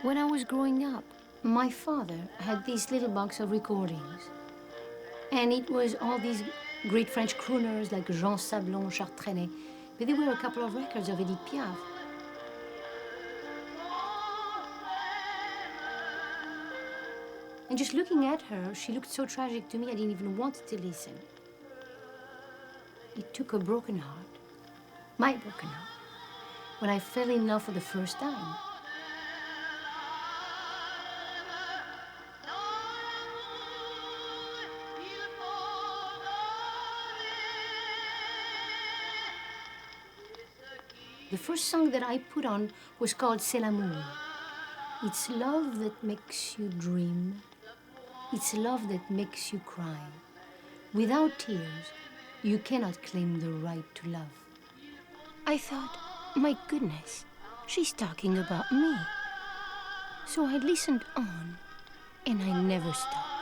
When I was growing up, my father had this little box of recordings. And it was all these great French crooners like Jean Sablon, Charles Trenet. But there were a couple of records of Edith Piaf. And just looking at her, she looked so tragic to me, I didn't even want to listen. It took a broken heart, my broken heart, when I fell in love for the first time. The first song that I put on was called C'est l'amour. It's love that makes you dream. It's love that makes you cry. Without tears, you cannot claim the right to love. I thought, my goodness, she's talking about me. So I listened on, and I never stopped.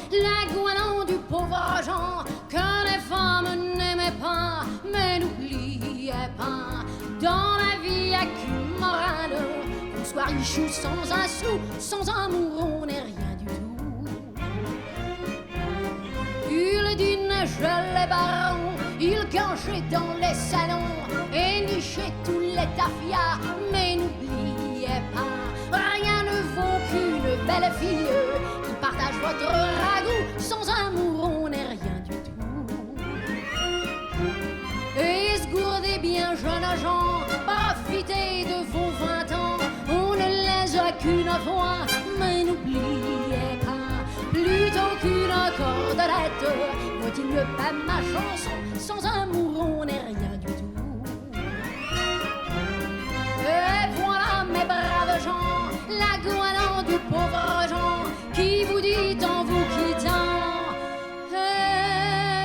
La gouanon du pauvre Jean que les femmes n'aimaient pas, mais n'oubliaient pas. Dans la vie y'a qu'une morale, qu'on soit riche ou sans un sou, sans amour on n'est rien du tout. Il déneigeait les barons, il gangeait dans les salons et nichait tous les tafias, mais n'oubliez pas, rien ne vaut qu'une belle fille qui partage votre ragoût. Sans amour on n'est rien du tout. Et se gourdez bien jeunes gens, profitez de vos 20 ans, on ne les a qu'une fois, mais n'oubliez pas, plutôt qu'une cordelette, vaut-il mieux pas ma chanson. Sans amour on n'est rien du tout. Et voilà mes braves gens, la gouanon du pauvre Jean, qui vous dit en vous quittant,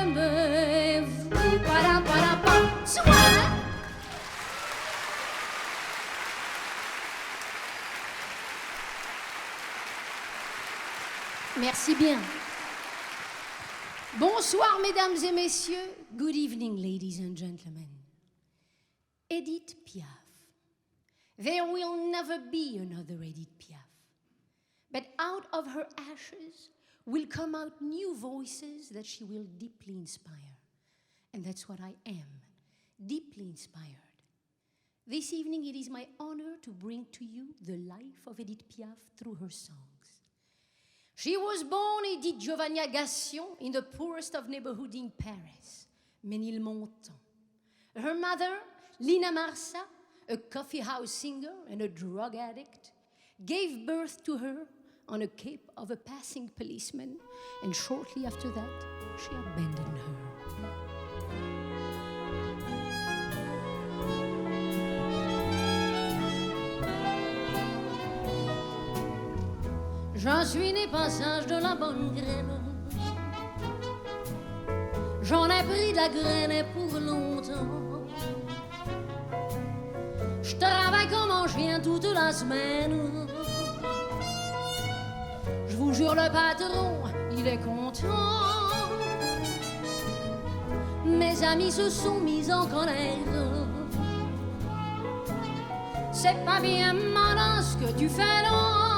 aimez-vous, padam, soit. Merci bien. Bonsoir, mesdames et messieurs. Good evening, ladies and gentlemen. Edith Piaf. There will never be another Edith Piaf. But out of her ashes will come out new voices that she will deeply inspire. And that's what I am, deeply inspired. This evening it is my honor to bring to you the life of Edith Piaf through her songs. She was born Edith Giovanna Gassion in the poorest of neighborhood in Paris, Ménilmontant. Her mother, Lina Marsa, a coffee house singer and a drug addict, gave birth to her on a cape of a passing policeman, and shortly after that, she abandoned her. J'en suis né passage de la bonne graine. J'en ai pris de la graine pour longtemps. Je travaille comme un chien toute la semaine. Je vous jure, le patron, il est content. Mes amis se sont mis en colère. C'est pas bien malin ce que tu fais, non.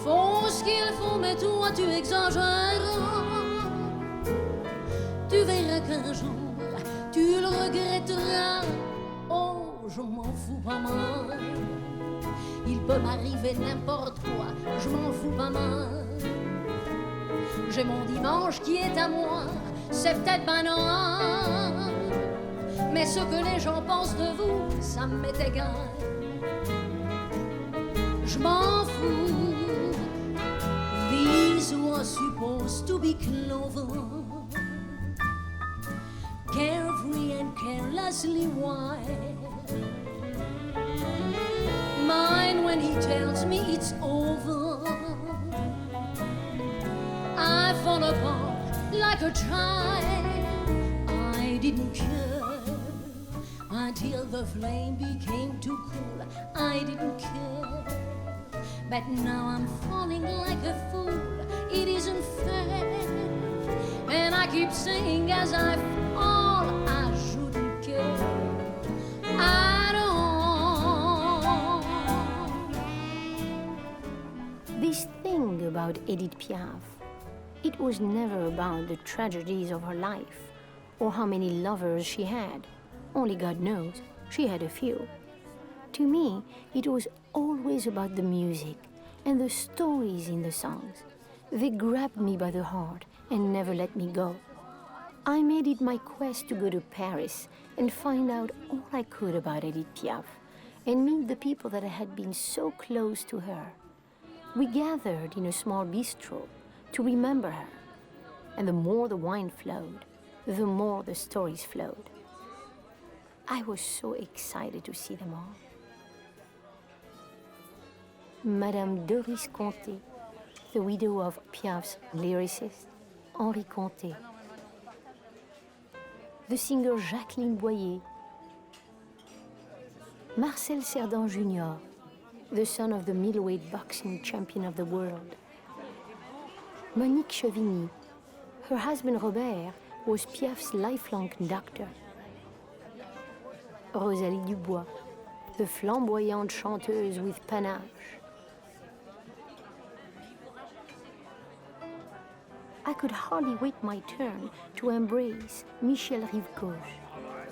Faut ce qu'il faut, mais toi tu exagères. tu verras qu'un jour, tu le regretteras. Oh, je m'en fous pas mal. Il peut m'arriver n'importe quoi, je m'en fous pas mal. J'ai mon dimanche qui est à moi, c'est peut-être banal, mais ce que les gens pensent de vous, ça m'est égal. Je m'en fous. These were supposed to be clover, carefree and carelessly wild. Mine when he tells me it's over, I fall apart like a child. I didn't care until the flame became too cool. I didn't care, but now I'm falling like a fool. It isn't fair, and I keep saying as I fall, I shouldn't care at all. This thing about Edith Piaf, it was never about the tragedies of her life or how many lovers she had. Only God knows, she had a few. To me, it was always about the music and the stories in the songs. They grabbed me by the heart and never let me go. I made it my quest to go to Paris and find out all I could about Edith Piaf and meet the people that had been so close to her. We gathered in a small bistro to remember her. And the more the wine flowed, the more the stories flowed. I was so excited to see them all. Madame Doris Conté, the widow of Piaf's lyricist, Henri Conté. The singer Jacqueline Boyer. Marcel Cerdan Jr., the son of the middleweight boxing champion of the world. Monique Chevigny. Her husband Robert was Piaf's lifelong conductor. Rosalie Dubois, the flamboyante chanteuse with panache. I could hardly wait my turn to embrace Michel Rive-Gauche,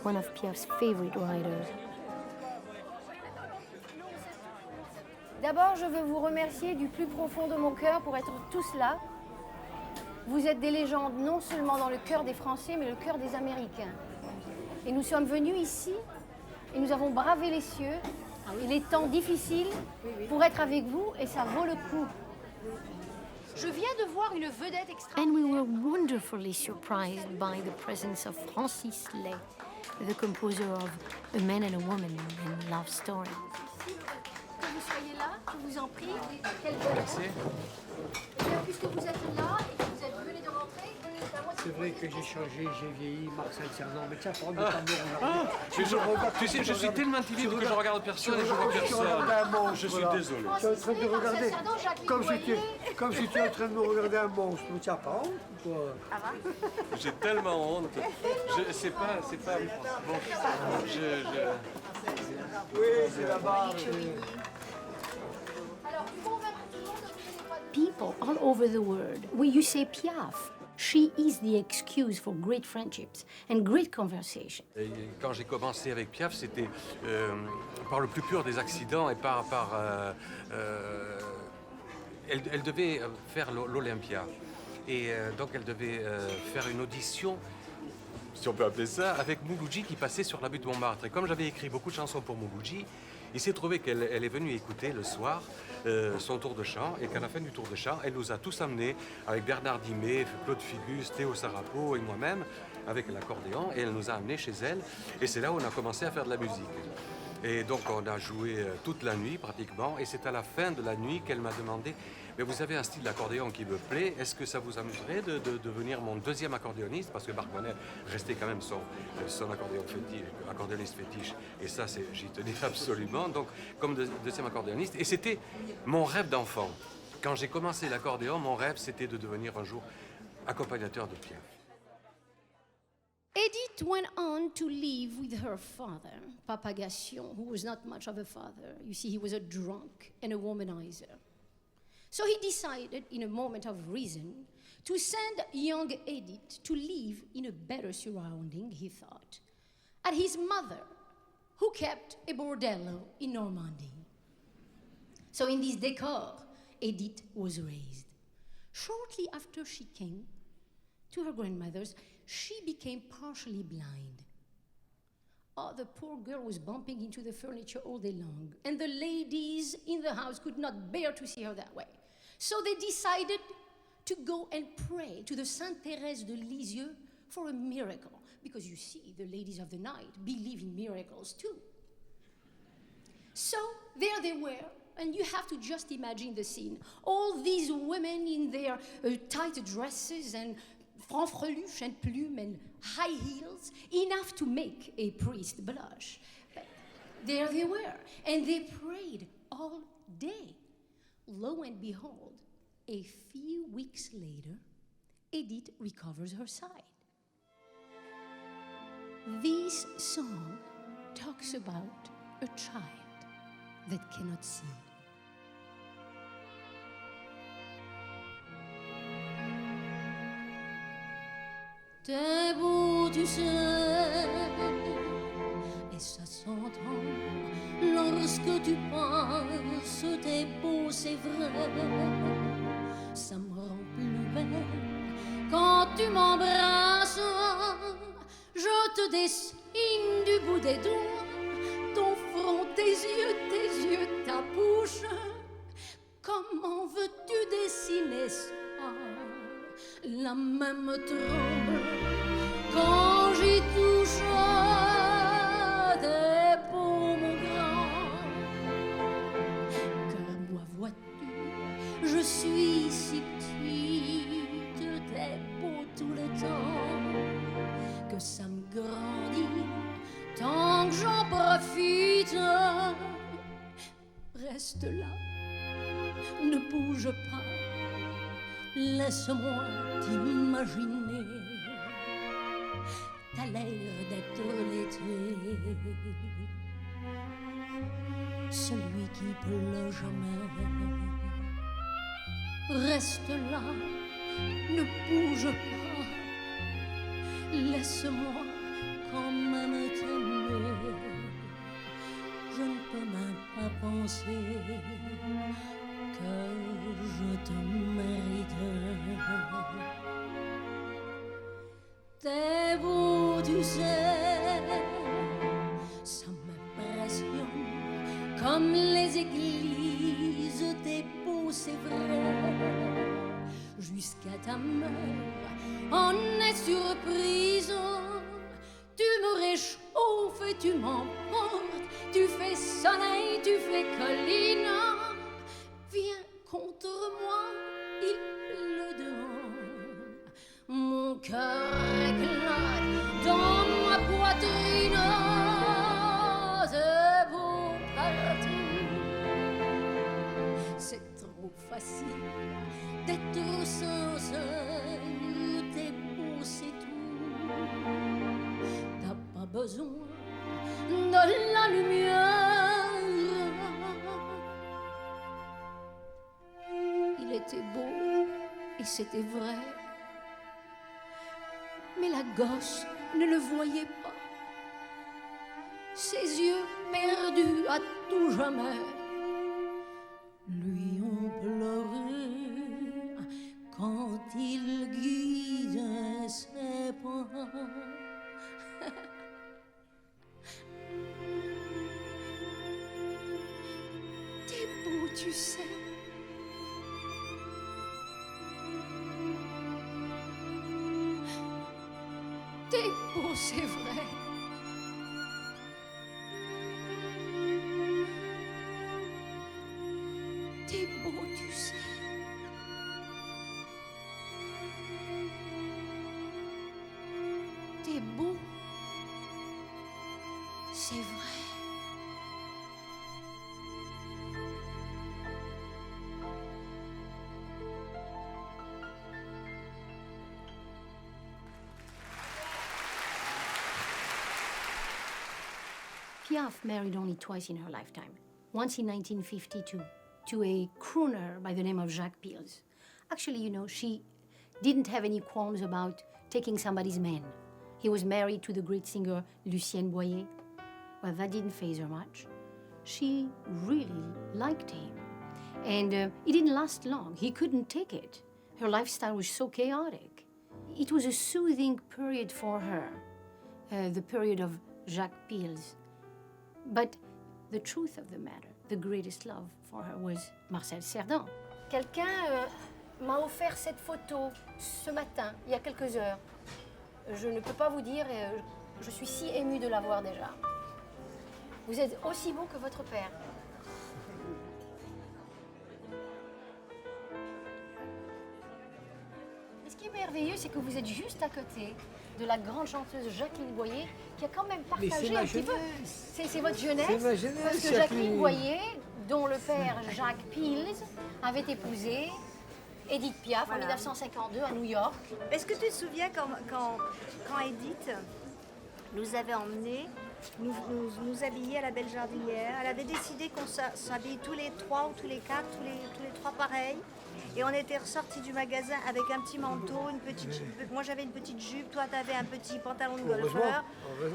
one of Piaf's favorite writers. D'abord, je veux vous remercier du plus profond de mon cœur pour être tous là. Vous êtes des légendes non seulement dans le cœur des Français, mais le cœur des Américains. Et nous sommes venus ici et nous avons bravé les cieux et les temps difficiles pour être avec vous et ça vaut le coup. Je viens de voir une vedette And we extraordinaire. were wonderfully surprised by the presence of Francis Lay, the composer of A Man and a Woman and Love Story. Que vous soyez là, je vous en prie. Quel bonheur. Puisque vous êtes là et que vous êtes venus de rentrer, c'est à moi de C'est vrai que j'ai changé, j'ai vieilli, Marcel Cerdan, mais tiens, prends de ta Tu sais, je suis tellement timide que je regarde personne et je vois Tu personne. regardes un monstre. Je suis voilà. désolé. Tu es en train de regarder, Cerdan, Jacqueline comme si, Boyer. comme si tu es en train de me regarder un monstre. Mais tiens, pas honte, quoi. J'ai tellement honte. C'est pas. Bon, Oui, c'est là-bas. People all over the world, when you say Piaf, she is the excuse for great friendships and great conversation. Et quand j'ai commencé avec Piaf, c'était par le plus pur des accidents et elle devait faire l'Olympia. Et donc elle devait faire une audition, si on peut appeler ça, avec Mouloudji qui passait sur la butte de Montmartre. Et comme j'avais écrit beaucoup de chansons pour Mouloudji, il s'est trouvé qu'elle est venue écouter le soir son tour de chant et qu'à la fin du tour de chant, elle nous a tous amenés avec Bernard Dimet, Claude Figus, Théo Sarapo et moi-même avec l'accordéon et elle nous a amenés chez elle et c'est là où on a commencé à faire de la musique. Et donc on a joué toute la nuit pratiquement et c'est à la fin de la nuit qu'elle m'a demandé mais vous avez un style d'accordéon qui me plaît, est-ce que ça vous amuserait de devenir mon deuxième accordéoniste parce que Marc Bonnet restait quand même son accordéoniste fétiche et ça j'y tenais absolument donc comme deuxième accordéoniste et c'était mon rêve d'enfant. Quand j'ai commencé l'accordéon, mon rêve c'était de devenir un jour accompagnateur de Piaf. Edith went on to live with her father, Papa Gassion, who was not much of a father. You see, he was a drunk and a womanizer. So he decided, in a moment of reason, to send young Edith to live in a better surrounding, he thought, at his mother, who kept a bordello in Normandy. So in this decor, Edith was raised. Shortly after she came to her grandmother's, she became partially blind. Oh, the poor girl was bumping into the furniture all day long, and the ladies in the house could not bear to see her that way. So they decided to go and pray to the Sainte Thérèse de Lisieux for a miracle, because you see, the ladies of the night believe in miracles too. So there they were, and you have to just imagine the scene. All these women in their tight dresses and fanfreluche and plume and high heels, enough to make a priest blush. But there they were, and they prayed all day. Lo and behold, a few weeks later, Edith recovers her sight. This song talks about a child that cannot see. T'es beau, tu sais, et ça s'entend lorsque tu penses. T'es beau, c'est vrai, ça me rend plus belle quand tu m'embrasses. Je te dessine du bout des doigts ton front, tes yeux, ta bouche. Comment veux-tu dessiner ça? La même tremble quand j'y touche. T'es beau, mon grand, car moi, vois-tu, je suis si petite. T'es beau tout le temps, que ça me grandit tant que j'en profite. Reste là, ne bouge pas, laisse-moi t'imaginer. T'as l'air d'être l'été, celui qui pleut jamais. Reste là, ne bouge pas, laisse-moi quand même t'aimer. Je ne peux même pas penser que je te mérite. T'es beau, tu sais, ça m'impressionne comme les églises. T'es beau, c'est vrai, jusqu'à ta mort, on est surprise. Tu me réchauffes et tu m'emportes, tu fais soleil, tu fais colline. Viens contre moi, il pleut dehors. Mon cœur éclate dans ma poitrine. C'est beau partout. C'est trop facile d'être sincère. T'es beau, c'est tout. T'as pas besoin de la lumière. Il était beau et c'était vrai, mais la gosse ne le voyait pas. Ses yeux perdus à tout jamais lui ont pleuré quand il guidait ses pas. T'es beau, tu sais. T'es beau, c'est vrai. T'es beau, tu sais. T'es beau, c'est vrai. Piaf married only twice in her lifetime. Once in 1952 to a crooner by the name of Jacques Pils. Actually, you know, she didn't have any qualms about taking somebody's man. He was married to the great singer Lucienne Boyer. Well, that didn't faze her much. She really liked him. And it didn't last long. He couldn't take it. Her lifestyle was so chaotic. It was a soothing period for her, the period of Jacques Pils. But the truth of the matter, the greatest love for her was Marcel Cerdan. Quelqu'un m'a offert cette photo ce matin, il y a quelques heures. Je ne peux pas vous dire, je suis si émue de la voir déjà. Vous êtes aussi beau que votre père. Et ce qui est merveilleux, c'est que vous êtes juste à côté de la grande chanteuse Jacqueline Boyer, qui a quand même partagé un petit peu. C'est votre jeunesse. C'est ma jeunesse, Parce que Jacqueline Boyer, dont le père Jacques Pils avait épousé Edith Piaf en 1952 à New York. Est-ce que tu te souviens quand Edith nous avait emmenés nous habiller à la Belle Jardinière? Elle avait décidé qu'on s'habille tous les trois ou tous les quatre, tous les trois pareils. Et on était ressortis du magasin avec un petit manteau, une petite jupe. Moi j'avais une petite jupe, toi t'avais un petit pantalon de golfeur.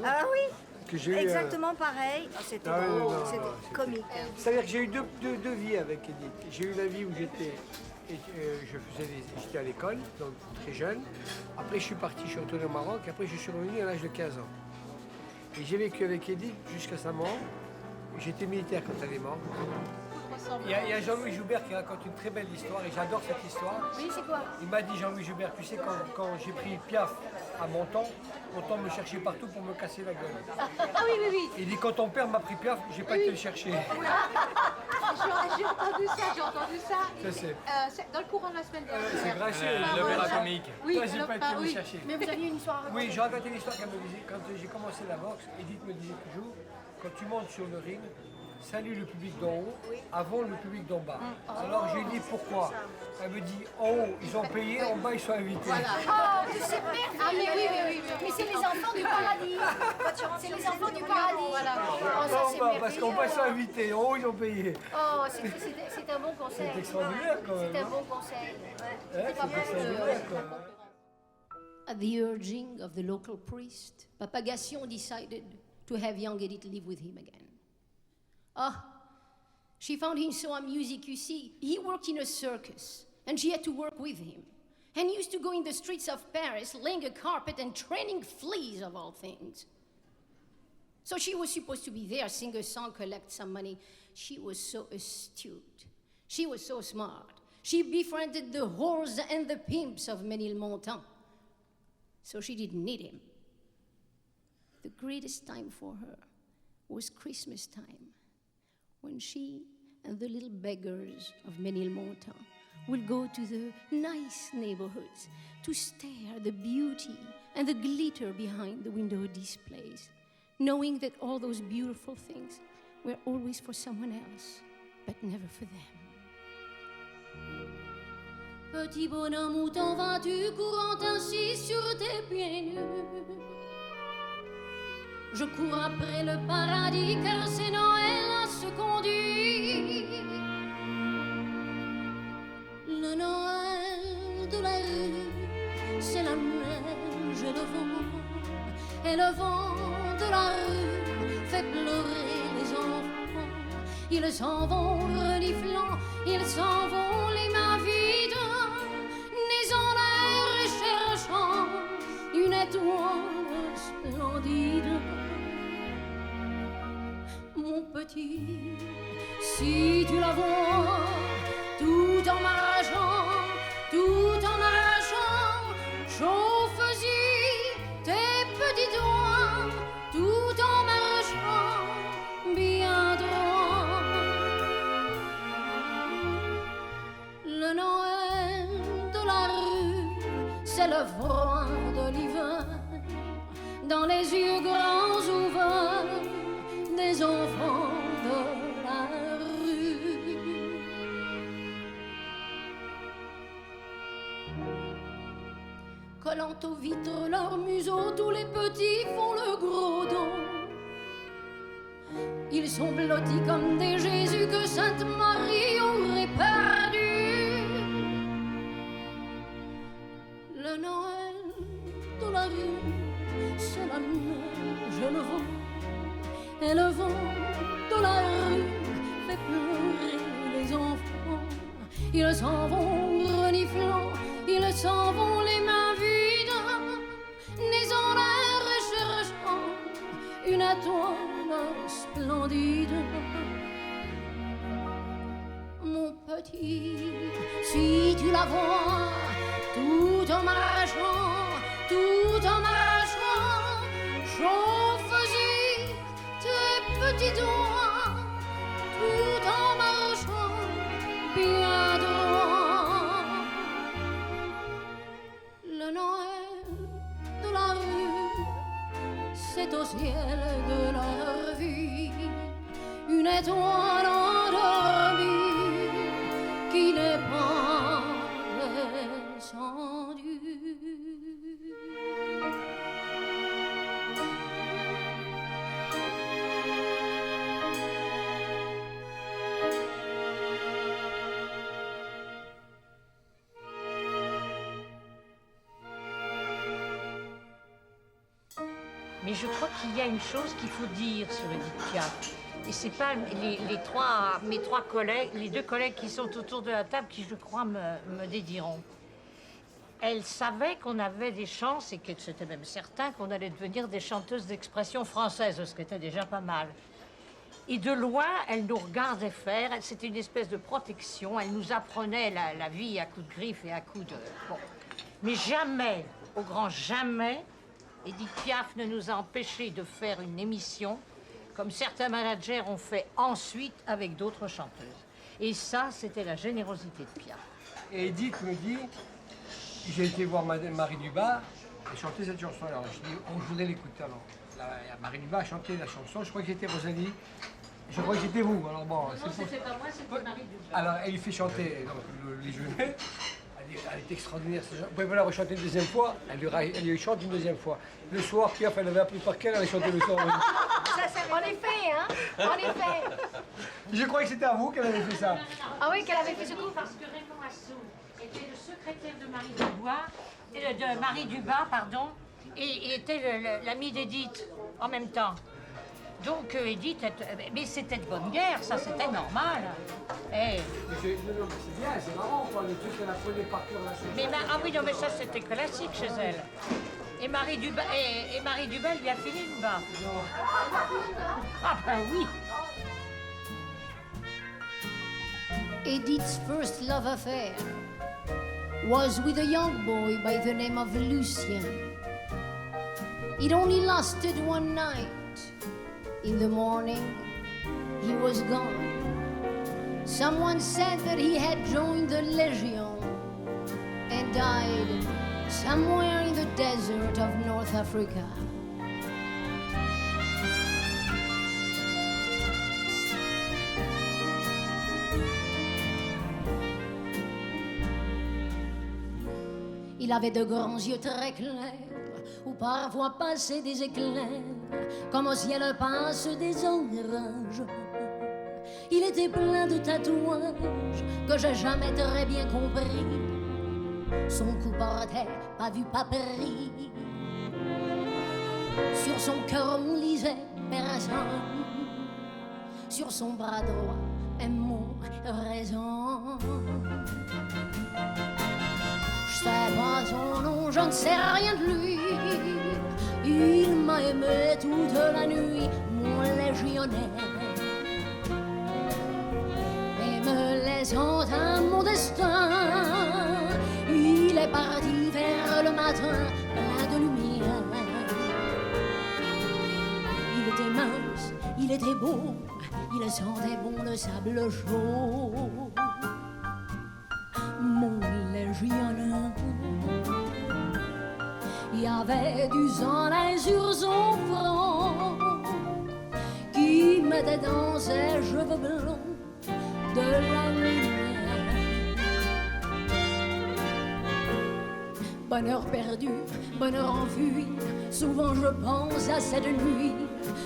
Ah oui, Que j'ai eu, exactement pareil. Oh, c'était drôle, c'était comique. C'est-à-dire que j'ai eu deux vies avec Edith. J'ai eu la vie où j'étais à l'école, donc très jeune. Après je suis parti, je suis retourné au Maroc. Après je suis revenu à l'âge de 15 ans. Et j'ai vécu avec Edith jusqu'à sa mort. J'étais militaire quand elle est morte. Il y a Jean-Louis Joubert qui raconte une très belle histoire et j'adore cette histoire. Oui, c'est quoi? Il m'a dit, Jean-Louis Joubert, tu sais, quand j'ai pris Piaf à Monton me cherchait partout pour me casser la gueule. Ah oui, oui, oui. Il dit, quand ton père m'a pris Piaf, j'ai pas été le chercher. J'ai entendu ça. Ça, c'est Dans le courant de la semaine dernière. c'est gracieux. L'opéra comique. Oui, Toi, j'ai pas été le chercher. Mais vous aviez une histoire à raconter. Oui, j'ai raconté l'histoire qu'elle me disait. Quand j'ai commencé la boxe, Edith me disait toujours, quand tu montes sur le ring, salue le public d'en haut avant le public d'en bas. Alors je lui dis pourquoi. Elle me dit en haut ils ont payé, en bas ils sont invités. Oh, que c'est merveilleux! Ah, mais oui. Mais c'est les enfants du paradis. C'est les enfants du paradis. Voilà. Oh, ça, En c'est bas, parce qu'en bas ils sont merveilleux. invités, en haut ils ont payé. Oh, c'est un bon conseil. C'est extraordinaire quand même. C'est un bon conseil. Hein, c'est extraordinaire quand même. At the urging of the local priest, Papa Gassion decided to have young Edith live with him again. She found him so amusing, you see. He worked in a circus, and she had to work with him. And he used to go in the streets of Paris, laying a carpet and training fleas, of all things. So she was supposed to be there, sing a song, collect some money. She was so astute. She was so smart. She befriended the whores and the pimps of Ménilmontant. So she didn't need him. The greatest time for her was Christmas time, when she and the little beggars of Ménilmontant would go to the nice neighborhoods to stare at the beauty and the glitter behind the window displays, knowing that all those beautiful things were always for someone else, but never for them. Petit bonhomme, où t'en vas-tu, courant ainsi sur tes pieds nus? Je cours après le paradis, car c'est Noël à se conduire. Le Noël de la rue, c'est la neige et le vent. Et le vent de la rue fait pleurer les enfants. Ils s'en vont reniflant, ils s'en vont les mains vides, nez en l'air et cherchant une étoile splendide. Mon petit, si tu la vois, tout en marchant, chauffe-y tes petits doigts, tout en marchant bien droit. Le Noël de la rue, c'est le froid de l'hiver, dans les yeux grands ouverts des enfants de la rue. Collant aux vitres leurs museaux, tous les petits font le gros dos. Ils sont blottis comme des Jésus que Sainte Marie aurait perdu. sonne, je le vois, et le vent de la rue fait pleurer les enfants. Ils s'en vont reniflant, ils s'en vont les mains vides, nés en l'air et cherchant une étoile splendide. Mon petit, si tu la vois, tout en marchant, chauffe-y tes petits doigts, tout en marchant bien droit. Le Noël de la rue, c'est au ciel de leur vie une étoile endormie qui n'est pas descendue. Mais je crois qu'il y a une chose qu'il faut dire sur Édith Piaf. Et c'est pas mes trois collègues, les deux collègues qui sont autour de la table qui, je crois, me dédieront. Elle savait qu'on avait des chances et que c'était même certain qu'on allait devenir des chanteuses d'expression française, ce qui était déjà pas mal. Et de loin, elle nous regardait faire. C'était une espèce de protection. Elle nous apprenait la vie à coups de griffes et à coups de... Bon. Mais jamais, au grand jamais, Édith Piaf ne nous a empêchés de faire une émission comme certains managers ont fait ensuite avec d'autres chanteuses. Et ça, c'était la générosité de Piaf. Et Edith me dit, j'ai été voir Marie Dubas et chanter cette chanson. Alors je dis, je voudrais l'écouter. Alors Marie Dubas a chanté la chanson, je crois que c'était Rosalie, je crois que c'était vous. Alors bon, non, c'était pas moi, c'était Marie Dubas. Alors elle lui fait chanter donc, les Genêts. Elle est extraordinaire. Vous pouvez pas la rechanter une deuxième fois, elle lui chante une deuxième fois. Le soir, Piaf, elle avait appris par cœur, elle a chanté le soir. En effet, hein. En effet. Je croyais que c'était à vous qu'elle avait fait ça. Ah oui, qu'elle avait fait ce coup. Parce que Raymond Assou était le secrétaire de Marie Dubas, pardon, et était l'ami d'Édith en même temps. Donc Édith, mais c'était de bonne guerre, ça c'était normal. Et... C'est bien, c'est marrant quoi, le truc qu'elle apprenait par cœur la chanson. Ah oui, non mais ça c'était classique chez elle. Et Marie Dubas, elle lui a filé une bas. Ah ben oui. Edith's first love affair was with a young boy by the name of Lucien. It only lasted one night. In the morning, he was gone. Someone said that he had joined the Legion and died somewhere in the desert of North Africa. Il avait de grands yeux très clairs, où parfois passaient des éclairs, comme au ciel passent des orages. Il était plein de tatouages que j'ai jamais très bien compris. Son cou portait pas vu, pas pris. Sur son cœur on lisait personne. Sur son bras droit un mot raison. Je sais pas son nom, je ne sais rien de lui. Il m'a aimé toute la nuit, mon légionnaire. Et me laissant à mon destin, il est parti vers le matin, plein de lumière. Il était mince, il était beau, il sentait bon le sable chaud. Mon légionnaire, il y avait du soleil sur son front qui mettait dans ses cheveux blancs de la lumière. Bonheur perdu, bonheur enfui, souvent je pense à cette nuit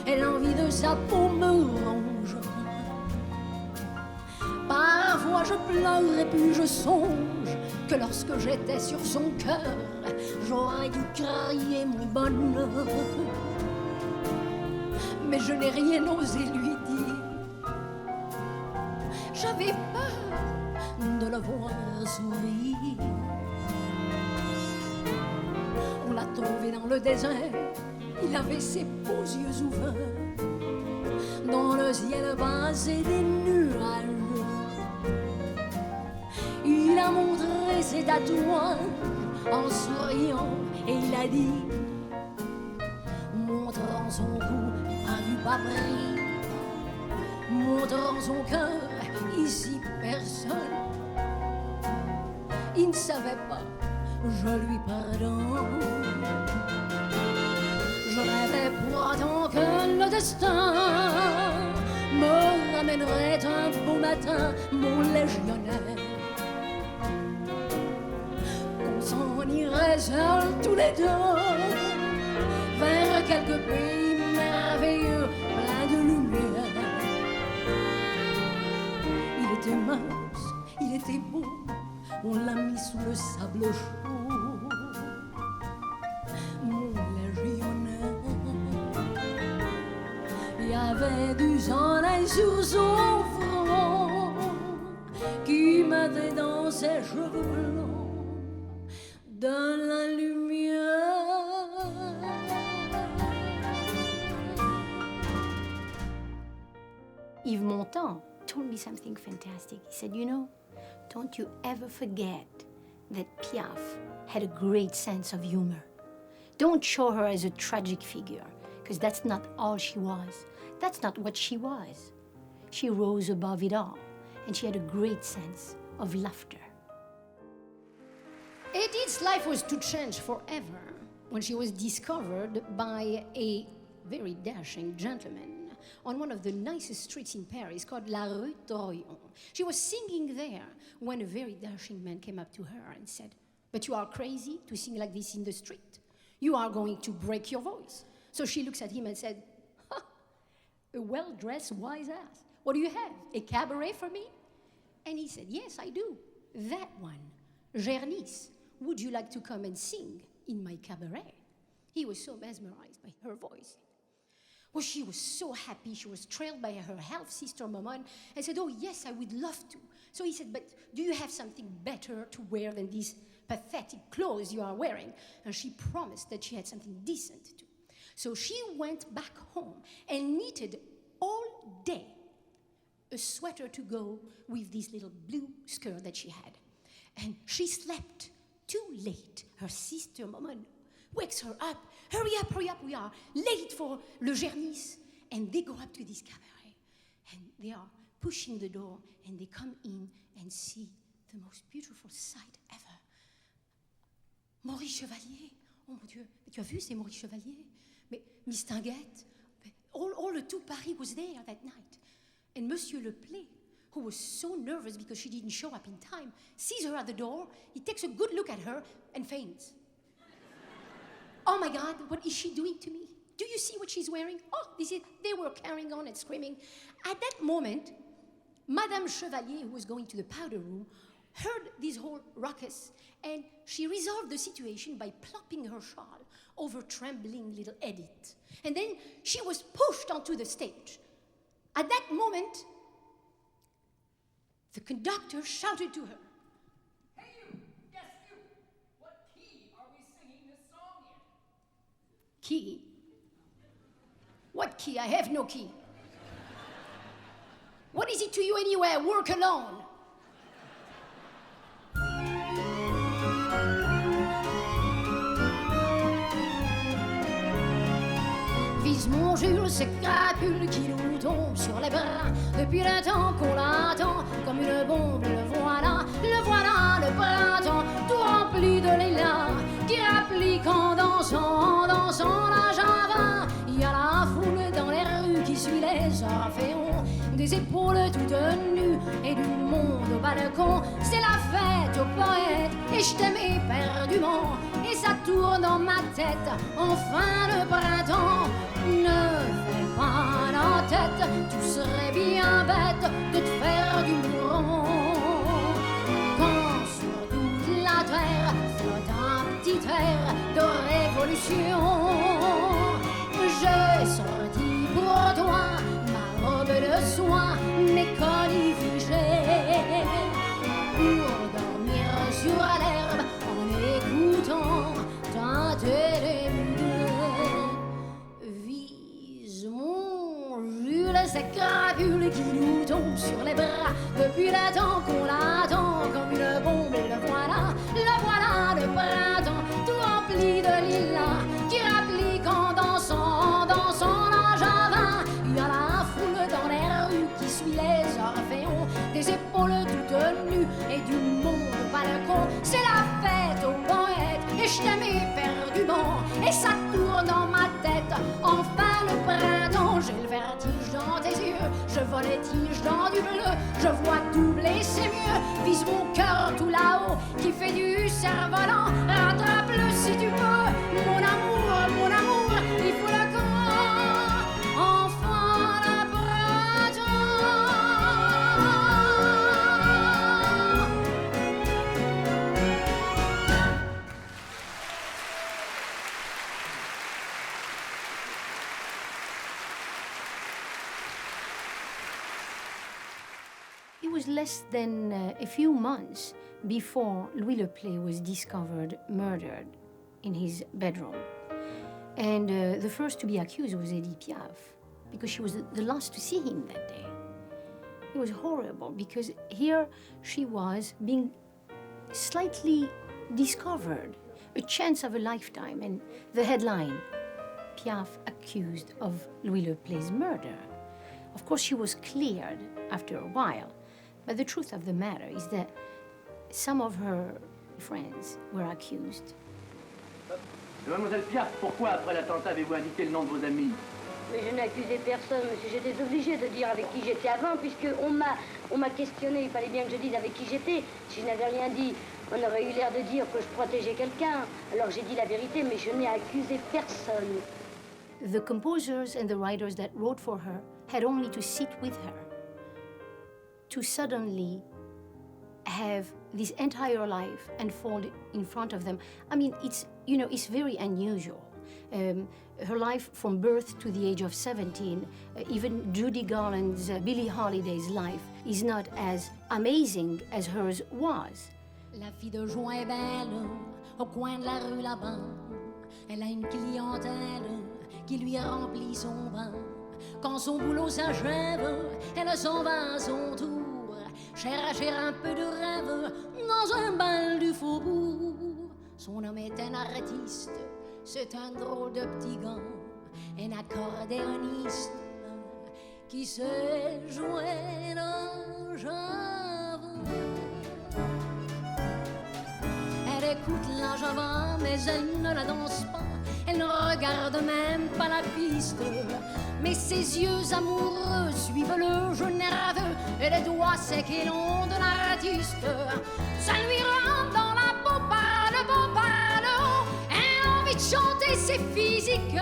et l'envie de sa peau me ronge. Parfois je pleure et puis je songe que lorsque j'étais sur son cœur, j'aurais dû crier mon bonheur. mais je n'ai rien osé lui dire. J'avais peur de le voir sourire. On l'a trouvé dans le désert, il avait ses beaux yeux ouverts. Dans le ciel passé des nuages, il a montré ses tatouages en souriant et il a dit, montrant son cou à vue pas pris, montrant son cœur, ici personne. Il ne savait pas, je lui pardonne. Je rêvais pourtant que le destin me ramènerait un beau matin, mon légionnaire. Qu'on s'en irait seuls tous les deux vers quelques pays merveilleux, pleins de lumière. Il était mince, il était beau, on l'a mis sous le sable chaud. Mon légionnaire, il y avait du soleil sur son front qui mettait dans ses cheveux blancs de la lumière. Yves Montand told me something fantastic. He said, you know, don't you ever forget that Piaf had a great sense of humor. Don't show her as a tragic figure, because that's not all she was. That's not what she was. She rose above it all, and she had a great sense of laughter. Edith's life was to change forever when she was discovered by a very dashing gentleman on one of the nicest streets in Paris called La Rue Troyon. She was singing there when a very dashing man came up to her and said, "But you are crazy to sing like this in the street. You are going to break your voice." So she looks at him and said, "Ha, a well-dressed wise ass. What do you have, a cabaret for me?" And he said, "Yes, I do. That one, Gernice. Would you like to come and sing in my cabaret?" He was so mesmerized by her voice. Well, she was so happy. She was trailed by her half-sister Maman and said, "Oh, yes, I would love to." So he said, "But do you have something better to wear than these pathetic clothes you are wearing?" And she promised that she had something decent too. So she went back home and knitted all day a sweater to go with this little blue skirt that she had. And she slept too late. Her sister Maman wakes her up. Hurry up, we are late for Le Gernice." And they go up to this cabaret and they are pushing the door and they come in and see the most beautiful sight ever. Maurice Chevalier. Oh mon Dieu, mais tu as vu, c'est Maurice Chevalier. Mais Miss Tinguette. All the two Paris was there that night. And Monsieur Le Play, who was so nervous because she didn't show up in time, sees her at the door, he takes a good look at her and faints. "Oh my God, what is she doing to me? Do you see what she's wearing?" Oh, they were carrying on and screaming. At that moment, Madame Chevalier, who was going to the powder room, heard this whole ruckus, and she resolved the situation by plopping her shawl over trembling little Edith. And then she was pushed onto the stage. At that moment, the conductor shouted to her, "Hey you, yes you, what key are we singing this song in?" "Key? What key? I have no key. What is it to you anyway? Work alone." Vise mon Jules, ces crapules qui nous tombent sur les bras depuis le temps qu'on l'attend comme une bombe. Le voilà, le printemps tout rempli de l'élan qui rapplique en dansant la java. Il y a la foule dans les rues qui suit les orphéons, des épaules toutes nues et du monde au balcon. C'est la fête aux poètes et je t'aime éperdument et ça tourne dans ma tête. Enfin le printemps, ne fais pas la tête, tu serais bien bête de te faire du mourant. Quand sur toute la terre flotte un petit air de révolution, j'ai sorti pour le soin méconnu figé pour dormir sur l'herbe en écoutant teinter les muguets. Vise mon Jules, cette crapule qui nous tombe sur les bras depuis le temps qu'on l'attend comme une bombe. Et le voilà, le printemps tout rempli de lilas qui rapplique en dansant, dansant la javin. Il y a la foule dans les rues qui suit les orphéons, des épaules toutes nues et du monde au balcon. C'est la fête aux poètes et je t'aime éperdument et ça tourne dans ma tête. Enfin le printemps, j'ai le vertige dans tes yeux, je vole les tiges dans du bleu, je vois doubler, c'est mieux. Vise mon cœur tout là-haut qui fait du cerf-volant, rattrape-le si tu peux, mon amour, il faut le grand, enfin le printemps. It was less than a few months before Louis Le Play was discovered murdered in his bedroom. And the first to be accused was Edith Piaf, because she was the last to see him that day. It was horrible, because here she was being slightly discovered, a chance of a lifetime, and the headline, Piaf accused of Louis Le Play's murder. Of course, she was cleared after a while, but the truth of the matter is that some of her friends were accused. Mademoiselle Piaf, pourquoi après l'attentat avez-vous indiqué le nom de vos amis? Mais je n'ai accusé personne, monsieur. J'étais obligée de dire avec qui j'étais avant, puisqu'on m'a questionné. Il fallait bien que je dise avec qui j'étais. Si je n'avais rien dit, on aurait eu l'air de dire que je protégeais quelqu'un. Alors j'ai dit la vérité, mais je n'ai accusé personne. The composers and the writers that wrote for her had only to sit with her to suddenly have this entire life unfold in front of them. I mean, it's very unusual. Her life from birth to the age of 17, even Judy Garland's Billie Holiday's life is not as amazing as hers was. La fille de Juin est belle, au coin de la rue là-bas. Elle a une clientèle qui lui remplit son bain. Quand son boulot s'achève, elle s'en va à son tour, chercher un peu de rêve dans un bal du faubourg. Son homme est un artiste, c'est un drôle de petit gars, un accordéoniste qui sait jouer le java. Elle écoute la java, mais elle ne la danse pas. Elle ne regarde même pas la piste, mais ses yeux amoureux suivent le jeu nerveux et les doigts secs et longs de l'artiste. Ça lui rentre dans la peau par le bas, par le haut. Elle a envie de chanter, c'est physique.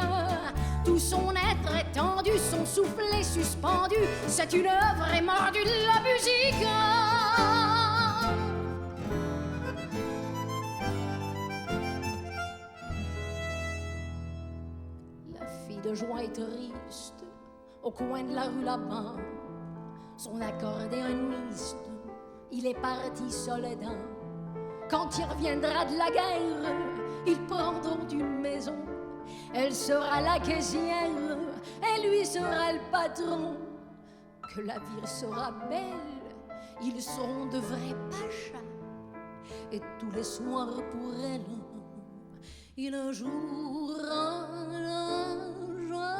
Tout son être est tendu, son souffle est suspendu. C'est une œuvre émordue de la musique. De joie est triste au coin de la rue là-bas. Son accordéoniste, il est parti soldat. Quand il reviendra de la guerre, ils prendront une maison. Elle sera la caissière et lui sera le patron. Que la vie sera belle, ils seront de vrais pachas. Et tous les soirs pour elle, il jouera la java.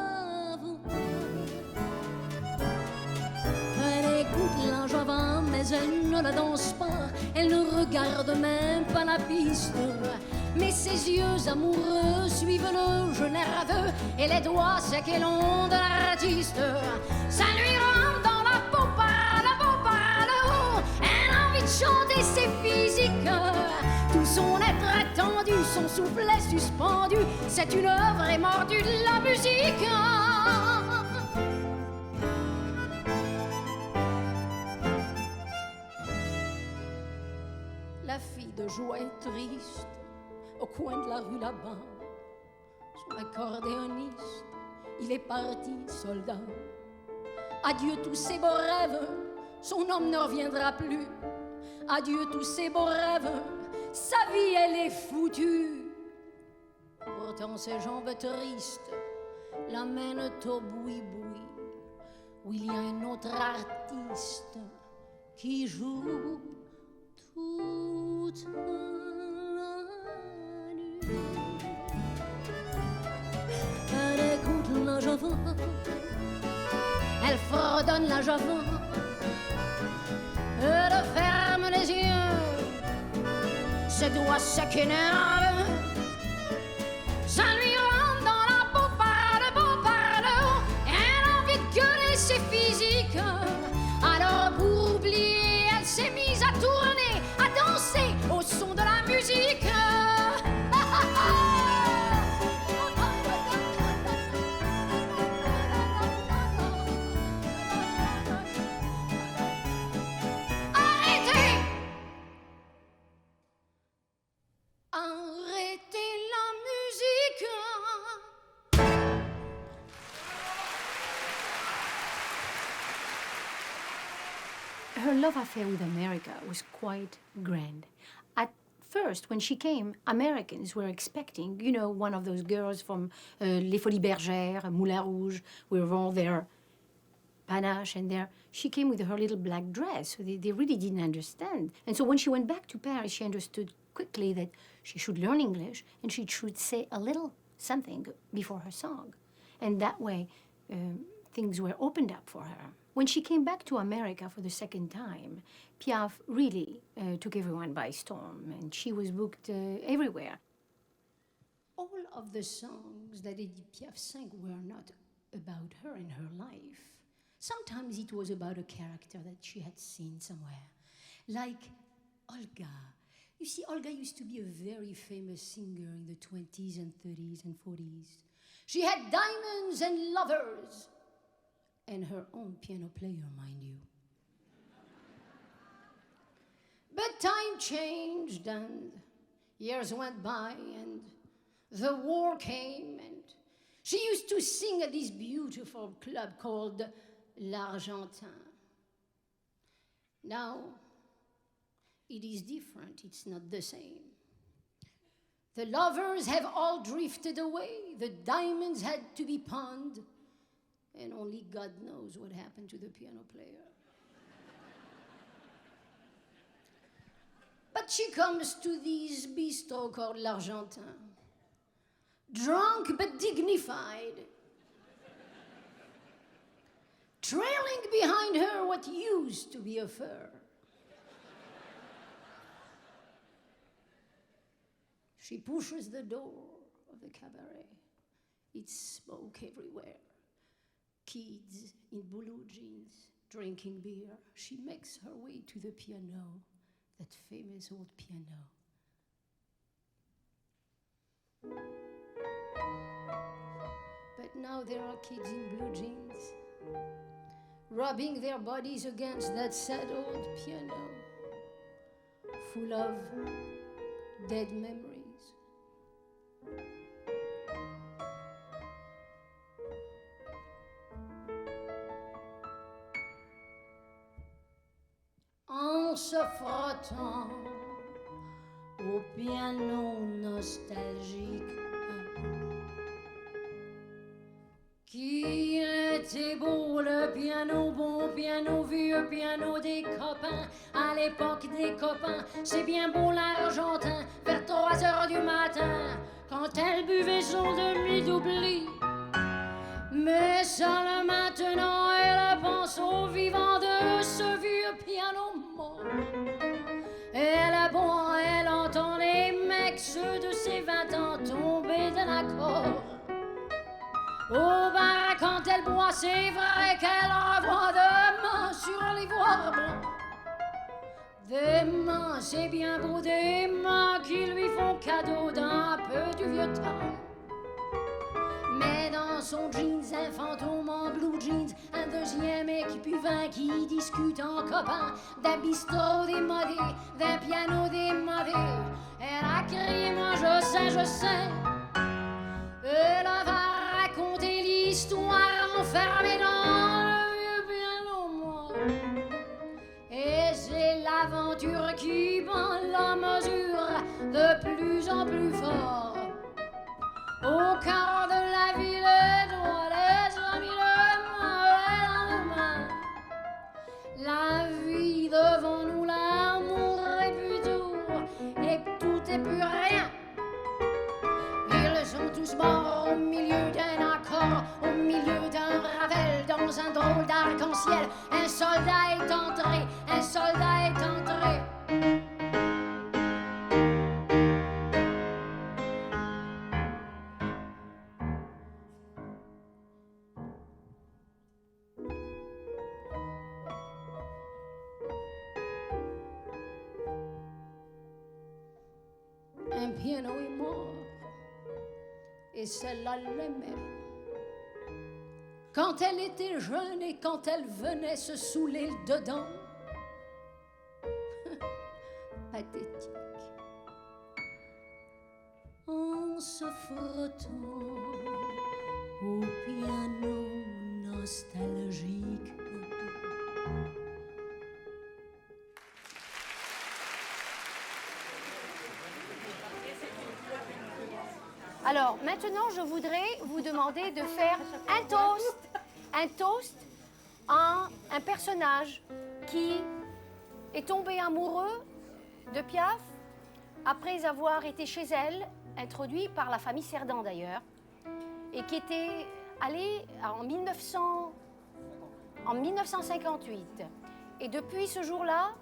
Elle écoute la java, mais elle ne la danse pas. Elle ne regarde même pas la piste. Mais ses yeux amoureux suivent le jeu nerveux et les doigts secs et longs de l'artiste. Ça lui rentre dans la peau par le bas, par le haut. Elle a envie de chanter, c'est physique. Tout son être est tendu, son souffle est suspendu. C'est une œuvre émordue de la musique. La fille de joie est triste au coin de la rue là-bas. Son accordéoniste, il est parti soldat. Adieu tous ces beaux rêves, son homme ne reviendra plus. Adieu tous ces beaux rêves, sa vie elle est foutue. Pourtant ses jambes tristes l'amènent au boui-boui, où il y a un autre artiste qui joue toute la nuit. Elle écoute la java, elle fredonne la java, elle ferme les yeux, ses doigts s'énervent, ça lui rentre dans la peau par le haut, elle a envie de gueuler, c'est physique. Alors pour oublier, elle s'est mise à tourner, à danser au son de la musique. Her love affair with America was quite grand. At first, when she came, Americans were expecting, you know, one of those girls from Les Folies Bergères, Moulin Rouge, with all their panache and their... She came with her little black dress, so they really didn't understand. And so when she went back to Paris, she understood quickly that she should learn English and she should say a little something before her song. And that way, things were opened up for her. When she came back to America for the second time, Piaf really took everyone by storm, and she was booked everywhere. All of the songs that Edith Piaf sang were not about her and her life. Sometimes it was about a character that she had seen somewhere, like Olga. You see, Olga used to be a very famous singer in the 20s and 30s and 40s. She had diamonds and lovers, and her own piano player, mind you. But time changed and years went by and the war came and she used to sing at this beautiful club called L'Argentin. Now, it is different, it's not the same. The lovers have all drifted away, the diamonds had to be pawned, and only God knows what happened to the piano player. But she comes to this bistro called L'Argentin, drunk but dignified, trailing behind her what used to be a fur. She pushes the door of the cabaret. It's smoke everywhere. Kids in blue jeans drinking beer. She makes her way to the piano, that famous old piano. But now there are kids in blue jeans rubbing their bodies against that sad old piano, full of dead memories. En se frottant au piano nostalgique, qu'il était beau le piano, bon piano, vieux piano des copains, à l'époque des copains, c'est bien beau l'Argentin, vers 3 heures du matin, quand elle buvait son demi-d'oubli. Mais seule maintenant elle pense au vivant de ce vieux piano mort. Elle, bon, elle entend les mecs, ceux de ses 20 ans, tomber de l'accord. Au bar, quand elle boit, c'est vrai qu'elle revoit des mains sur l'ivoire blanc. Des mains, c'est bien beau, des mains qui lui font cadeau d'un peu du vieux temps. Mais dans son jeans, un fantôme en blue jeans, un deuxième équipuvin qui discute en copain, d'un bistrot démodé, d'un piano démodé. Elle a crié, moi je sais. Elle va raconter l'histoire enfermée dans le vieux de plus en plus fort. Au cœur de la ville, toi les amis, le lendemain. La vie devant nous, l'amour est plus tout, et tout est plus rien. Ils sont tous morts au milieu d'un accord, au milieu d'un Ravel, dans un drôle d'arc-en-ciel. Un soldat est entré, un soldat est entré. Un piano est mort, et celle-là l'aimait. Quand elle était jeune et quand elle venait se saouler dedans. Pathétique. En se frottant au piano nostalgique. Alors, maintenant, je voudrais vous demander de faire un toast à un personnage qui est tombé amoureux de Piaf après avoir été chez elle, introduit par la famille Cerdan d'ailleurs, et qui était allé en 1958. Et depuis ce jour-là,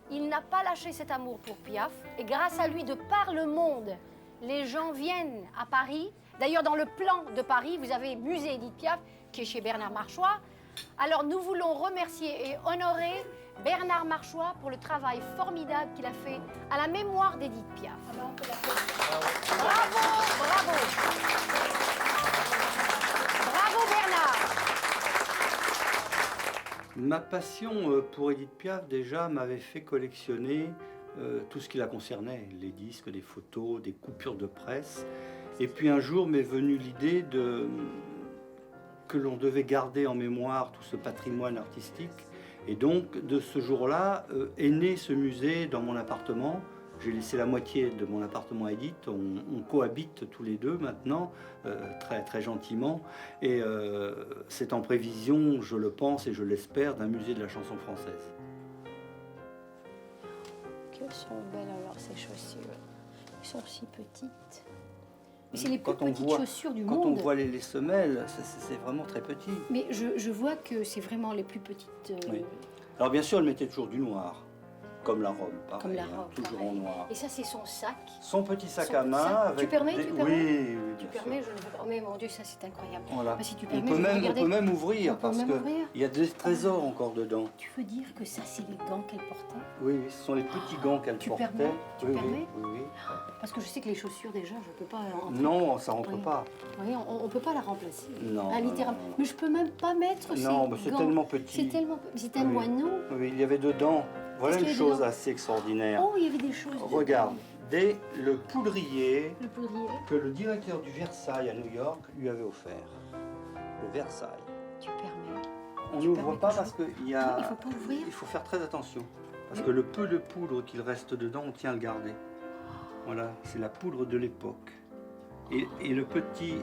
il n'a pas lâché cet amour pour Piaf, et grâce à lui, de par le monde, les gens viennent à Paris. D'ailleurs, dans le plan de Paris, vous avez Musée Édith Piaf, qui est chez Bernard Marchois. Alors, nous voulons remercier et honorer Bernard Marchois pour le travail formidable qu'il a fait à la mémoire d'Édith Piaf. Bravo, bravo. Bravo, Bernard. Ma passion pour Édith Piaf, déjà, m'avait fait collectionner tout ce qui la concernait, les disques, des photos, des coupures de presse. Et puis un jour m'est venue l'idée que l'on devait garder en mémoire tout ce patrimoine artistique. Et donc de ce jour-là est né ce musée dans mon appartement. J'ai laissé la moitié de mon appartement à Édith. On cohabite tous les deux maintenant, très, très gentiment. Et c'est en prévision, je le pense et je l'espère, d'un musée de la chanson française. Qu'elles sont belles alors ces chaussures. Elles sont si petites. Mais c'est les plus petites chaussures du monde. Quand on voit les semelles, c'est vraiment très petit. Mais je vois que c'est vraiment les plus petites. Oui. Alors bien sûr, elle mettait toujours du noir, comme la robe, pareil, comme la robe, toujours pareil. en noir. Et ça, c'est son sac. Son petit sac à main. Avec tu permets, des... tu permets. Oui, tu permets, je ne veux pas. Mais mon Dieu, ça c'est incroyable. Voilà. Bah, si tu on, permets, peut même ouvrir parce qu'il y a des trésors encore dedans. Tu veux dire que ça, c'est les gants qu'elle portait? Oui, ce sont les petits gants qu'elle portait. Tu permets? Oui. Parce que je sais que les chaussures, déjà, je ne peux pas... Non, ça ne rentre pas. Oui, on ne peut pas la remplacer. Non. Littéralement. Non. Mais je ne peux même pas mettre ces gants. Non, c'est tellement C'est petit. tellement... C'est un moineau. Oui, il y avait dedans. Voilà une chose assez extraordinaire. Oh, il y avait des choses dedans. Regarde, le poudrier que le directeur du Versailles à New York lui avait offert. Le Versailles. Tu permets. On n'ouvre pas parce qu'il y a... Il faut pas ouvrir. Il faut faire très attention. Parce que le peu de poudre qu'il reste dedans, on tient à le garder. Voilà, c'est la poudre de l'époque. Et le petit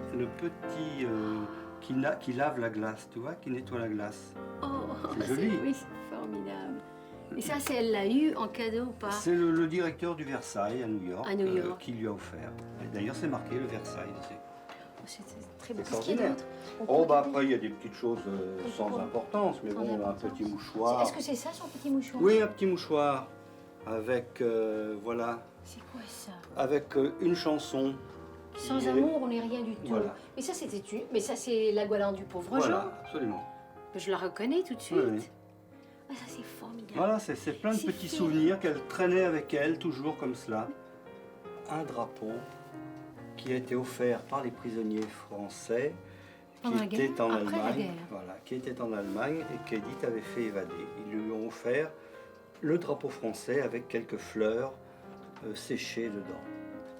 qui lave la glace, tu vois, qui nettoie la glace. Oh, c'est joli. Oui, c'est formidable. Et ça, elle l'a eu en cadeau ou pas? C'est le directeur du Versailles à New York, qui lui a offert. D'ailleurs, c'est marqué le Versailles. C'est très beau. Qu'est-ce qu'il y a d'autre? Oh, bah après, il y a des petites choses sans importance, mais bon, un petit mouchoir. Est-ce que c'est ça, son petit mouchoir? Oui, un petit mouchoir avec, voilà. C'est quoi ça? Avec une chanson. Sans amour, on n'est rien du tout. Voilà. Mais ça, c'est la Goualande du pauvre Jean. Voilà, absolument. Je la reconnais tout de suite. Oui. Ah, ça, c'est formidable. Voilà, c'est plein de petits souvenirs qu'elle traînait avec elle, toujours comme cela. Un drapeau qui a été offert par les prisonniers français qui étaient en Allemagne. Voilà, qui étaient en Allemagne et qu'Édith avait fait évader. Ils lui ont offert le drapeau français avec quelques fleurs séchées dedans.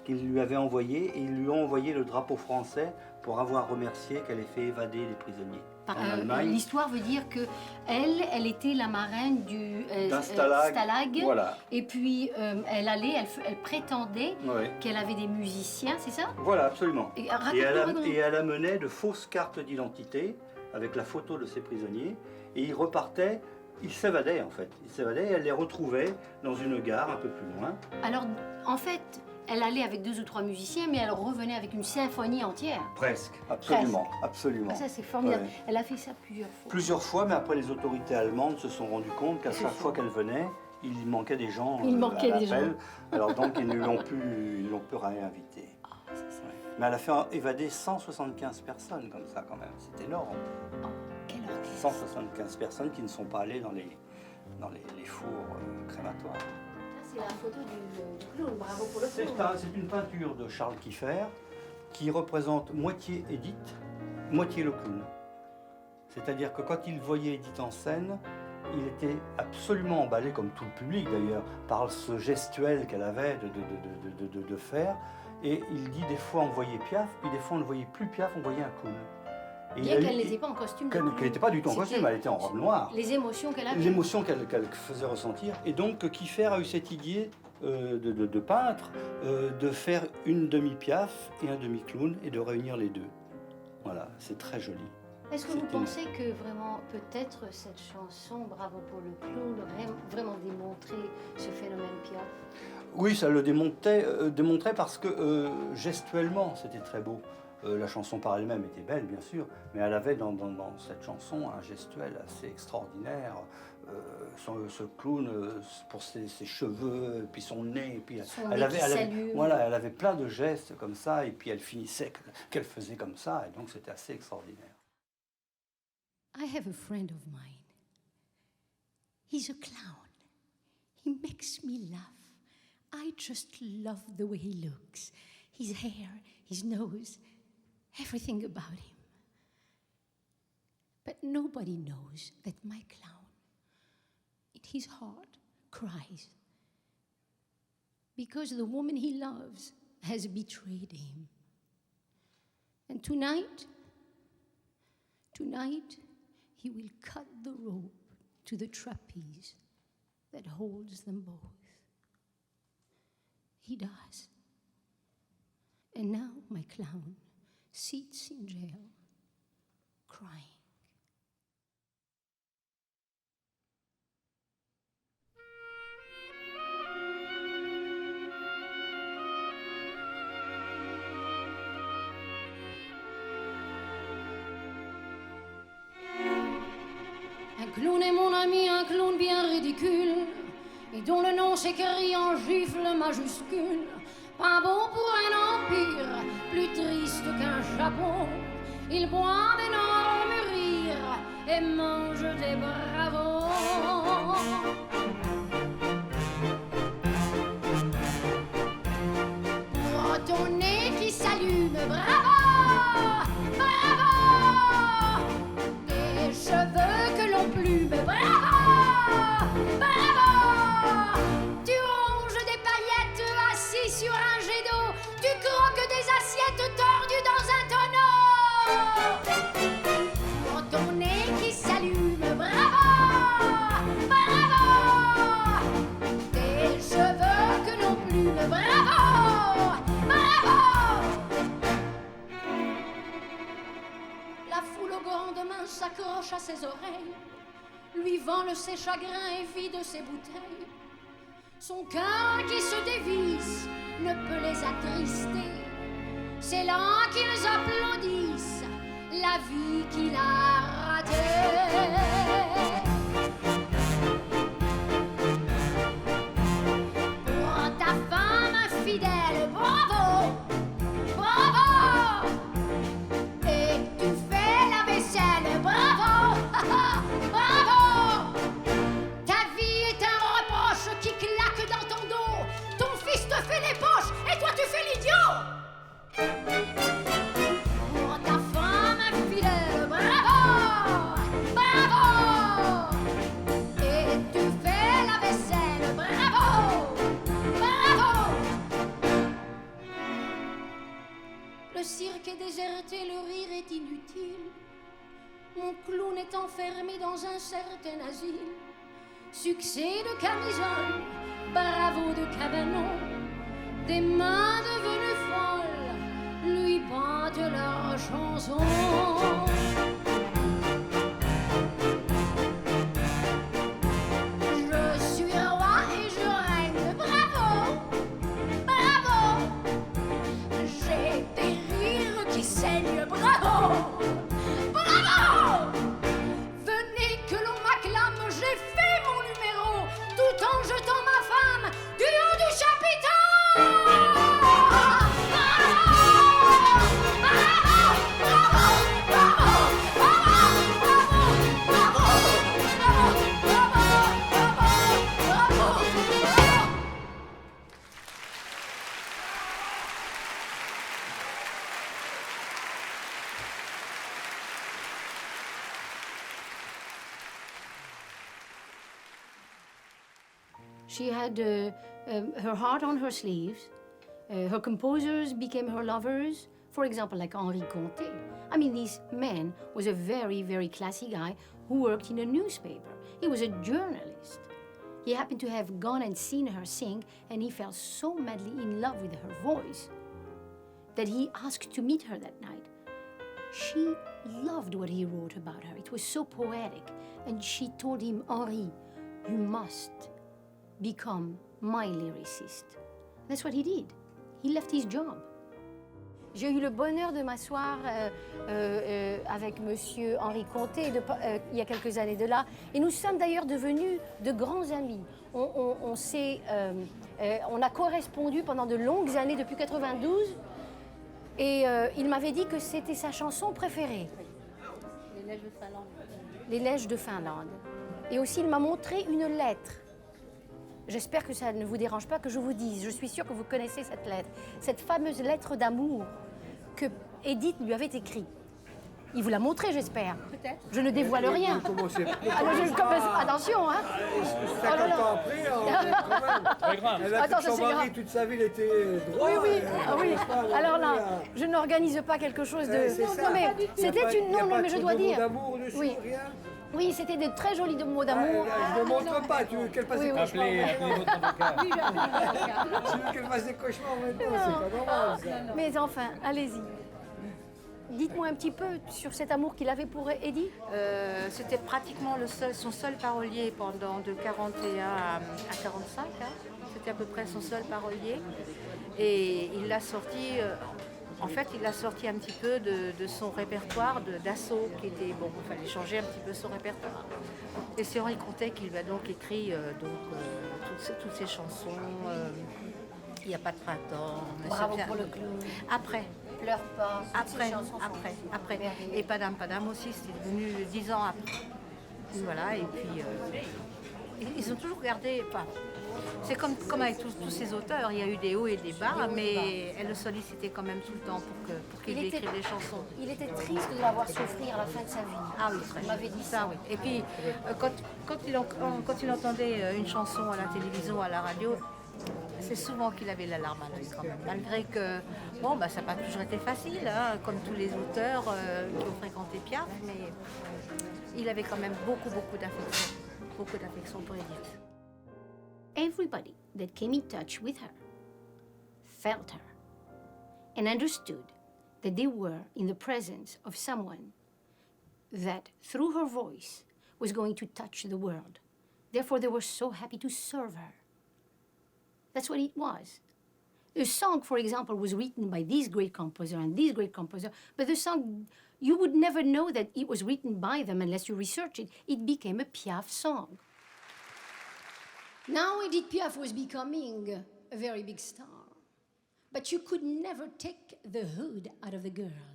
Qu'ils lui avaient envoyé, et ils lui ont envoyé le drapeau français pour avoir remercié qu'elle ait fait évader les prisonniers. L'histoire veut dire que elle était la marraine d'un stalag. stalag. Voilà. Et puis elle prétendait qu'elle avait des musiciens, c'est ça? Voilà, absolument. Et elle amenait de fausses cartes d'identité avec la photo de ses prisonniers. Et ils repartaient, ils s'évadaient en fait. Ils s'évadaient et elle les retrouvait dans une gare un peu plus loin. Alors, en fait, elle allait avec 2 ou 3 musiciens, mais elle revenait avec une symphonie entière. Presque, absolument, absolument. Ah, ça, c'est formidable. Ouais. Elle a fait ça plusieurs fois. Plusieurs fois, mais après les autorités allemandes se sont rendues compte qu'à chaque fois qu'elle venait, il manquait des gens. Il manquait des gens. Alors donc ils ne l'ont plus réinvitée. Ah, ça, c'est... Mais elle a fait évader 175 personnes comme ça quand même. C'est énorme. Oh, quelle orchestre. 175 personnes qui ne sont pas allées dans les fours crématoires. C'est la photo du clown, bravo pour le clown. C'est une peinture de Charles Kiefer qui représente moitié Édith, moitié le clown. C'est-à-dire que quand il voyait Édith en scène, il était absolument emballé, comme tout le public d'ailleurs, par ce gestuel qu'elle avait de faire. Et il dit des fois on voyait Piaf, puis des fois on ne voyait plus Piaf, on voyait un clown. Bien qu'elle n'était pas en costume. Qu'elle n'était pas du tout en costume, elle était en robe noire. Les émotions qu'elle avait. L'émotion qu'elle faisait ressentir. Et donc Kiefer a eu cette idée de peintre, de faire une demi-Piaf et un demi-clown et de réunir les deux. Voilà, c'est très joli. Est-ce que vous pensez que vraiment, peut-être cette chanson, Bravo pour le clown, vraiment démontrer ce phénomène Piaf? Oui, ça le démontrait parce que gestuellement, c'était très beau. La chanson par elle-même était belle, bien sûr, mais elle avait dans cette chanson un gestuel assez extraordinaire. Ce clown, pour ses cheveux, puis son nez, puis elle avait plein de gestes comme ça, et puis elle finissait qu'elle faisait comme ça, et donc c'était assez extraordinaire. I have a friend of mine. He's a clown. He makes me laugh. I just love the way he looks. His hair, his nose, everything about him. But nobody knows that my clown, in his heart, cries because the woman he loves has betrayed him. And tonight, he will cut the rope to the trapeze that holds them both. He does. And now my clown sits in jail, crying. Un clown est mon ami, un clown bien ridicule, et dont le nom s'écrit en gifle majuscule. Pas bon pour un empire, plus triste qu'un Japon. Il boit d'énormes rires et mange des bravos. Pour ton nez qui s'allume, bravo, bravo. Des cheveux que l'on plume, bravo, bravo. Tu ronges des paillettes assis sur un jet d'eau. Tu croques des assiettes tordues dans un tonneau. Pour ton nez qui s'allume, bravo, bravo. Des cheveux que l'on plume, bravo, bravo. La foule au grand main s'accroche à ses oreilles, lui vend ses chagrins et vide ses bouteilles. Son cœur qui se dévisse ne peut les attrister. C'est là qu'ils applaudissent la vie qu'il a ratée. Pour ta femme infidèle, bravo, bravo. Et tu fais la vaisselle, bravo, bravo. Ta vie est un reproche qui claque dans ton dos. Ton fils te fait les poches et toi tu fais l'idiot. Pour ta femme infidèle, bravo, bravo. enfermé dans un certain asile. Succès de camisole, bravo de cabanon, des mains devenues folles lui pantent leurs chansons. Je suis roi et je règne, bravo, bravo. J'ai des rires qui saignent, bravo, bravo. Venez que l'on m'acclame, j'ai fait mon numéro, tout en jetant ma femme du haut du chapiteau. She had her heart on her sleeves. Her composers became her lovers. For example, like Henri Conté. I mean, this man was a very, very classy guy who worked in a newspaper. He was a journalist. He happened to have gone and seen her sing, and he fell so madly in love with her voice that he asked to meet her that night. She loved what he wrote about her. It was so poetic. And she told him, Henri, you must become my lyricist. That's what he did. He left his job. J'ai eu le bonheur de m'asseoir avec monsieur Henri Conté il y a quelques années de là. Et nous sommes d'ailleurs devenus de grands amis. On a correspondu pendant de longues années, depuis 92. Et il m'avait dit que c'était sa chanson préférée. Les neiges de Finlande. Les neiges de Finlande. Et aussi, il m'a montré une lettre. J'espère que ça ne vous dérange pas que je vous dise. Je suis sûre que vous connaissez cette lettre. Cette fameuse lettre d'amour que Edith lui avait écrite. Il vous l'a montrée, j'espère. Peut-être. Je ne dévoile rien. Attention, hein. 50 ans après, quand même. Elle a Attends, fait son c'est mari grave. toute sa vie, il était droit. Oui, oui. Ah, oui. Alors là, là, je n'organise pas quelque chose de... c'est ça. Non, mais Il y a pas- c'était une... il y a Non, pas mais je de dois mots dire... d'amour dessus, Oui. rien. Oui, c'était de très jolis mots d'amour. Je ne montre pas, tu veux qu'elle fasse Oui, des oui. cauchemars. Oui, je appelle l'avocat. Tu veux qu'elle fasse des cauchemars maintenant, c'est pas normal ça. Mais enfin, allez-y. Dites-moi un petit peu sur cet amour qu'il avait pour Edith. C'était pratiquement son seul parolier pendant de 41 à 45. Hein. C'était à peu près son seul parolier. Et il l'a sorti, en fait, il l'a sorti un petit peu de son répertoire d'assaut, qui était, bon, il fallait changer un petit peu son répertoire. Et c'est Henri Conté qui lui a donc écrit toutes ces chansons. Il n'y a pas de printemps. Bravo pour le clown. Après. Pleure pas. Après. Et Padam Padam aussi, c'est devenu 10 ans après. Voilà, et puis ils ont toujours gardé. Enfin, c'est comme avec tous ces auteurs, il y a eu des hauts et des bas, mais elle le sollicitait quand même tout le temps pour qu'il lui écrive des chansons. Il était triste de la voir souffrir à la fin de sa vie. Ah oui, très. Il m'avait dit ça. Oui. Et puis, quand il entendait une chanson à la télévision, à la radio, c'est souvent qu'il avait la larme à l'œil quand même, malgré que bon, ça n'a pas toujours été facile, hein, comme tous les auteurs qui ont fréquenté Piaf, mais il avait quand même beaucoup d'affection pour Edith. Everybody that came in touch with her felt her and understood that they were in the presence of someone that, through her voice, was going to touch the world. Therefore, they were so happy to serve her. That's what it was. A song, for example, was written by this great composer and this great composer, but the song, you would never know that it was written by them unless you research it. It became a Piaf song. Now Edith Piaf was becoming a very big star. But you could never take the hood out of the girl.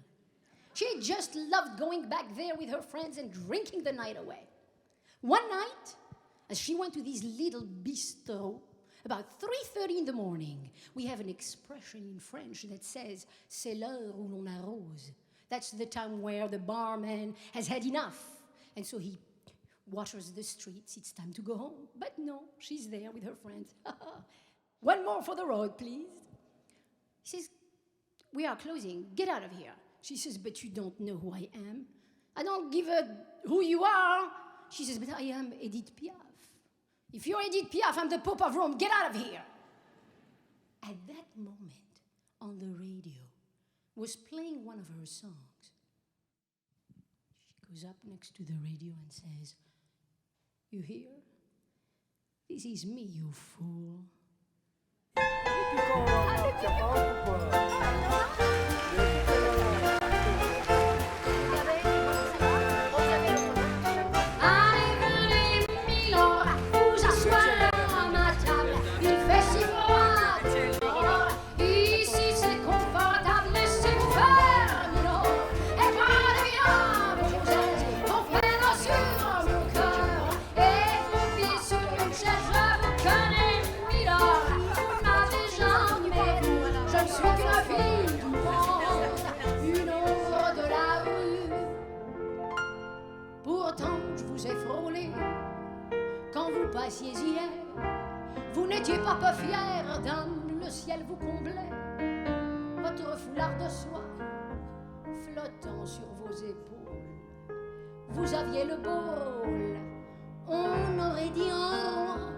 She just loved going back there with her friends and drinking the night away. One night, as she went to this little bistro, about 3:30 in the morning, we have an expression in French that says, c'est l'heure où l'on arrose. That's the time where the barman has had enough. And so he waters the streets, it's time to go home. But no, she's there with her friends. One more for the road, please. He says, we are closing, get out of here. She says, but you don't know who I am. I don't give a who you are. She says, but I am Edith Piaf. If you're Edith Piaf, I'm the Pope of Rome. Get out of here. At that moment, on the radio, was playing one of her songs. She goes up next to the radio and says, you hear? This is me, you fool. Passiez hier, vous n'étiez pas peu fière, dame, le ciel vous comblait, votre foulard de soie flottant sur vos épaules, vous aviez le bol, on aurait dit un roi,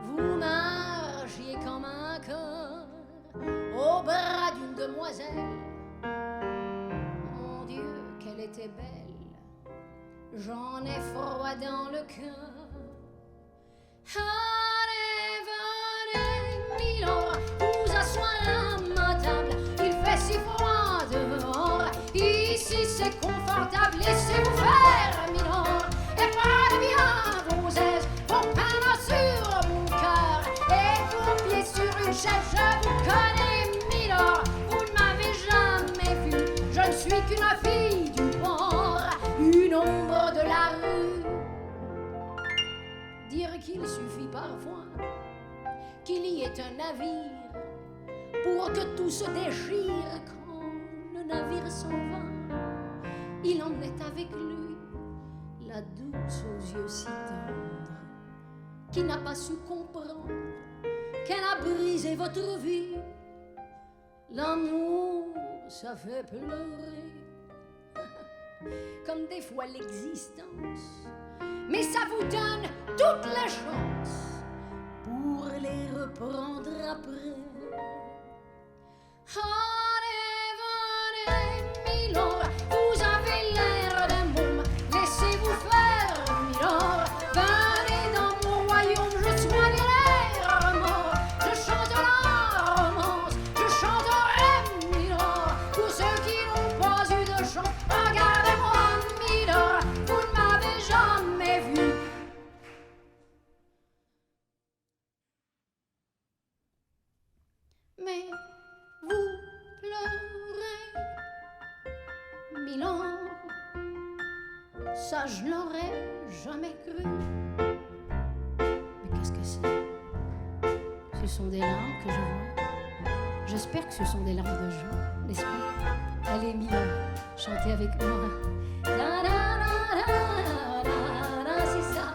vous marchiez comme un cœur au bras d'une demoiselle, mon Dieu, qu'elle était belle, j'en ai froid dans le cœur. Allez, venez, Milord, vous asseoir à ma table. Il fait si froid dehors. Ici c'est confortable. Laissez-vous faire, Milord, et prenez bien vos aises, vos peines sur mon cœur et vos pieds sur une chaise. Je vous connais, Milord, vous ne m'avez jamais vu. Je ne suis qu'une fille du port, une ombre de la rue. Dire qu'il suffit parfois qu'il y ait un navire pour que tout se déchire quand le navire s'en va. Il en est avec lui la douce aux yeux si tendres qui n'a pas su comprendre qu'elle a brisé votre vie. L'amour, ça fait pleurer comme des fois l'existence. Mais ça vous donne toutes les chances pour les reprendre après. Allez, venez, Milord, vous avez l'air d'un môme, laissez-vous faire, Milord. Venez dans mon royaume, je soigne les remords, je chante la romance, je chanterai, Milord, pour ceux qui n'ont pas eu de chance. Regardez-moi, Milord, vous ne m'avez jamais vu. Mais vous pleurez, Milord, ça je l'aurais jamais cru. Mais qu'est-ce que c'est? Ce sont des larmes que je vois. J'espère que ce sont des larmes de joie, n'est-ce pas? Allez, Milord, chantez avec moi. La, la, la, la, la, la, c'est ça.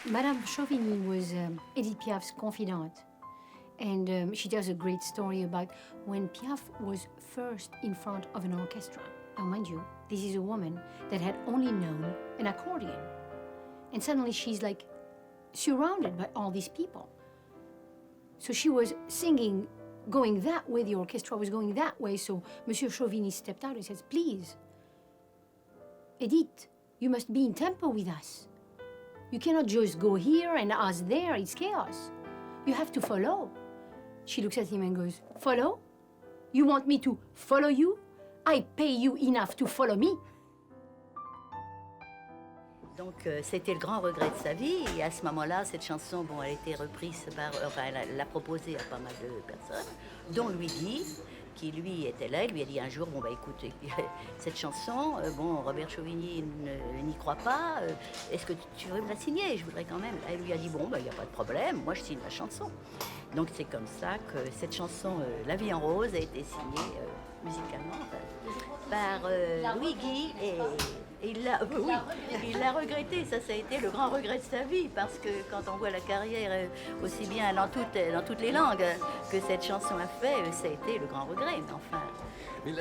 Madame Chauvigny was Edith Piaf's confidante. And she tells a great story about when Piaf was first in front of an orchestra. Now, mind you, this is a woman that had only known an accordion. And suddenly she's like surrounded by all these people. So she was singing, going that way, the orchestra was going that way. So Monsieur Chauvigny stepped out and says, please, Edith, you must be in tempo with us. You cannot just go here and us there. It's chaos. You have to follow. She looks at him and goes, follow? You want me to follow you? I pay you enough to follow me. Donc c'était le grand regret de sa vie. Et à ce moment-là, cette chanson, bon, elle a été reprise par, enfin, elle l'a proposée à pas mal de personnes, dont Luigi, qui lui était là. Il lui a dit un jour, bon bah écoute, cette chanson, bon, Robert Chauvigny n'y croit pas. Est-ce que tu veux me la signer? Je voudrais quand même. Elle lui a dit, bon bah il n'y a pas de problème, moi je signe la chanson. Donc c'est comme ça que cette chanson, La vie en rose, a été signée musicalement par Luigi et il l'a regretté. Ça a été le grand regret de sa vie, parce que quand on voit la carrière aussi bien dans toutes les langues que cette chanson a fait, ça a été le grand regret. Mais enfin, mais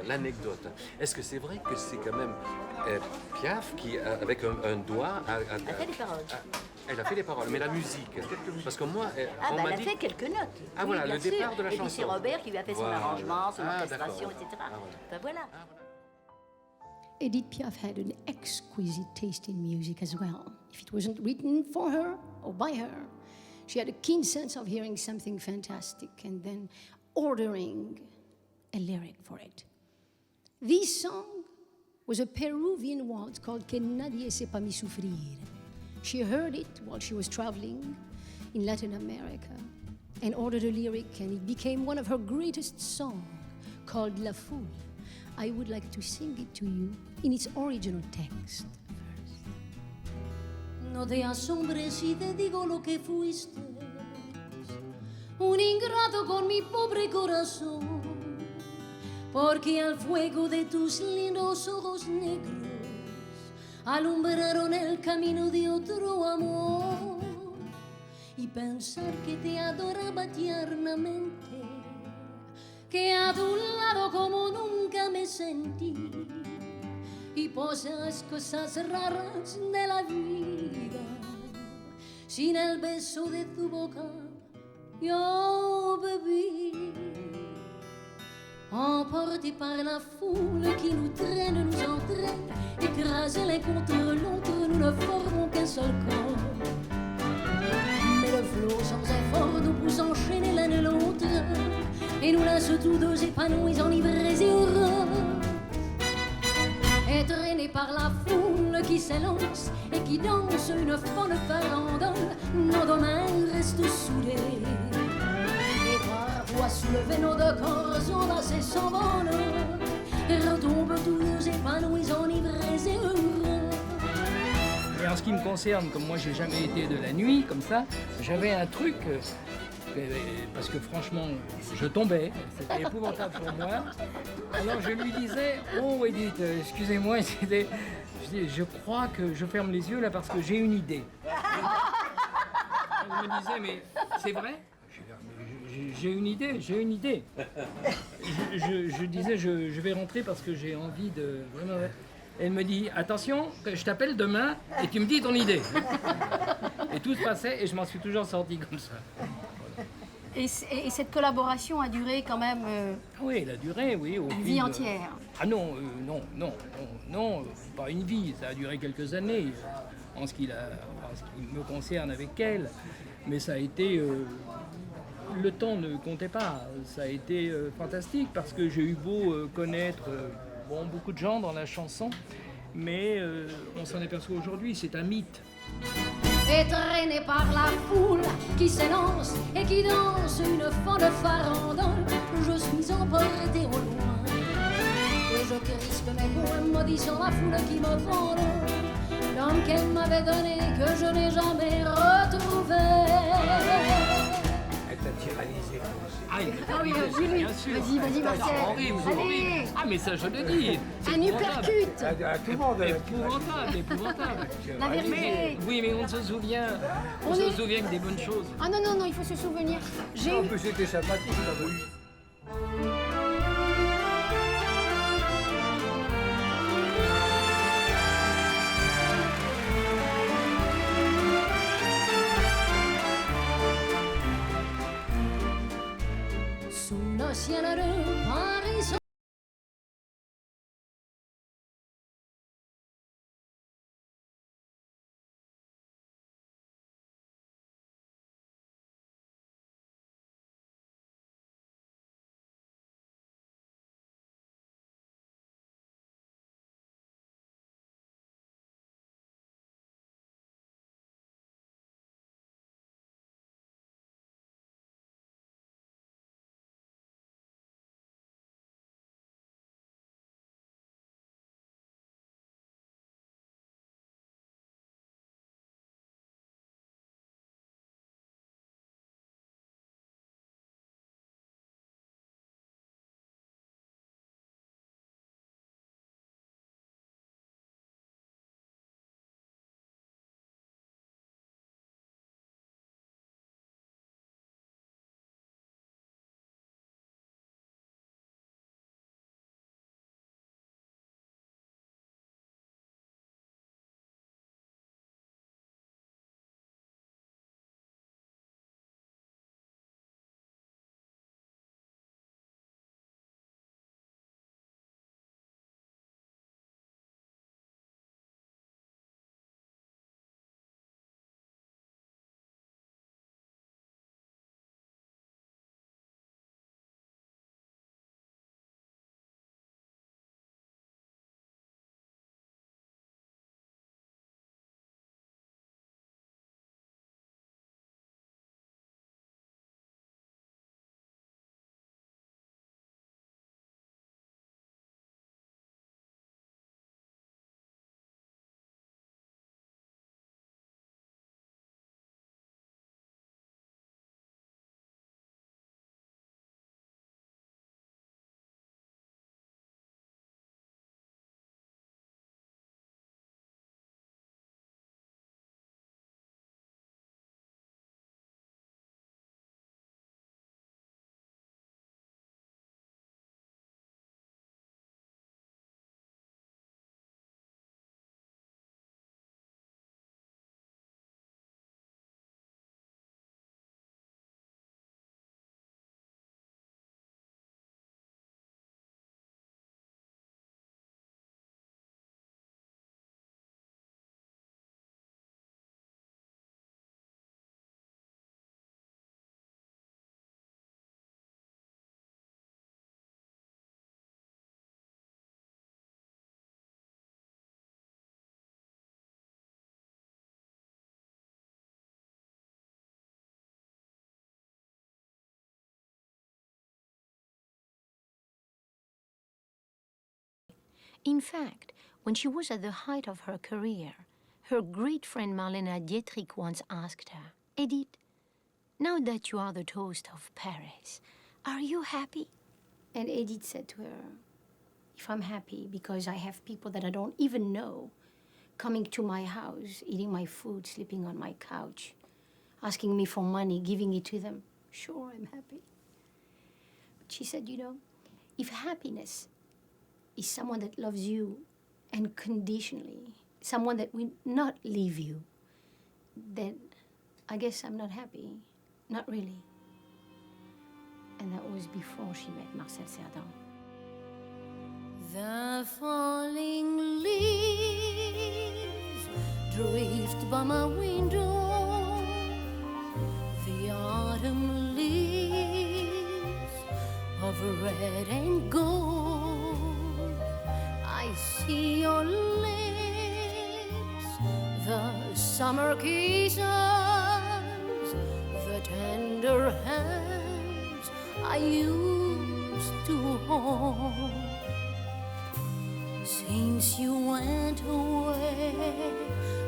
l'anecdote, est-ce que c'est vrai que c'est quand même Piaf qui, avec un doigt, a fait les paroles. Elle a fait les paroles, mais la musique, parce que moi, on elle m'a a dit... fait quelques notes. Ah oui, voilà, bien le sûr. départ de la chanson. Et puis c'est Robert qui lui a fait son arrangement, son orchestration, etc. D'accord. Voilà. Edith Piaf had an exquisite taste in music as well. If it wasn't written for her or by her, she had a keen sense of hearing something fantastic and then ordering a lyric for it. This song was a Peruvian waltz called Que Nadie Sepa Mi Sufrir. She heard it while she was traveling in Latin America and ordered a lyric, and it became one of her greatest songs, called La Foule. I would like to sing it to you in its original text. No te asombres si te digo lo que fuiste, un ingrato con mi pobre corazón, porque al fuego de tus lindos ojos negros alumbraron el camino de otro amor, y pensar que te adoraba tiernamente, que a tu lado como nunca me sentí, y por esas cosas raras de la vida, sin el beso de tu boca yo bebí. Emportés par la foule qui nous traîne, nous entraîne, écrasés l'un contre l'autre, nous ne formons qu'un seul corps. Mais le flot sans effort nous pousse enchaîner l'un et l'autre, et nous laisse tous deux épanouis, enivrés et heureux. Et traînés par la foule qui s'élance et qui danse une folle farandole, nos deux mains restent soudées. Parfois soulevés, nos deux corps enlacés s'envolent et retombent tous deux épanouis, enivrés et heureux. Et en ce qui me concerne, comme moi j'ai jamais été de la nuit comme ça, j'avais un truc, parce que franchement je tombais, c'était épouvantable pour moi. Alors je lui disais, oh Edith, excusez-moi, je crois que je ferme les yeux là parce que j'ai une idée. Elle me disait, mais c'est vrai? J'ai une idée. Je disais, je vais rentrer parce que j'ai envie de... Vraiment... Elle me dit, attention, je t'appelle demain et tu me dis ton idée. Et tout se passait et je m'en suis toujours sorti comme ça. Et cette collaboration a duré quand même oui, elle a duré, oui. Une vie entière. Ah non, non, pas une vie, ça a duré quelques années en ce qui me concerne avec elle. Mais ça a été... le temps ne comptait pas, ça a été fantastique parce que j'ai eu beau connaître beaucoup de gens dans la chanson, mais on s'en aperçoit aujourd'hui, c'est un mythe. Et traîné par la foule qui s'élance et qui danse une folle farandole, je suis emporté au loin et je crispe mes poings maudissant la foule qui me vole, l'homme qu'elle m'avait donné que je n'ai jamais retrouvé. Tyrannisé. Ah oui, vas-y, Marcel. C'est horrible, c'est horrible. Ah, mais ça, je le dis. Un uppercut. Tout le monde. Épouvantable. La vérité. Oui, mais on se souvient. On se souvient que des bonnes choses. Ah non, il faut se souvenir. En plus, c'était sympathique, ça va. Sous le ciel de Paris. In fact, when she was at the height of her career, her great friend Marlene Dietrich once asked her, "Edith, now that you are the toast of Paris, are you happy?" And Edith said to her, "If I'm happy because I have people that I don't even know coming to my house, eating my food, sleeping on my couch, asking me for money, giving it to them, sure, I'm happy." But she said, if happiness is someone that loves you unconditionally, someone that will not leave you, then I guess I'm not happy. Not really. And that was before she met Marcel Cerdan. The falling leaves drift by my window. The autumn leaves of red and gold. I see your lips, the summer kisses, the tender hands I used to hold. Since you went away,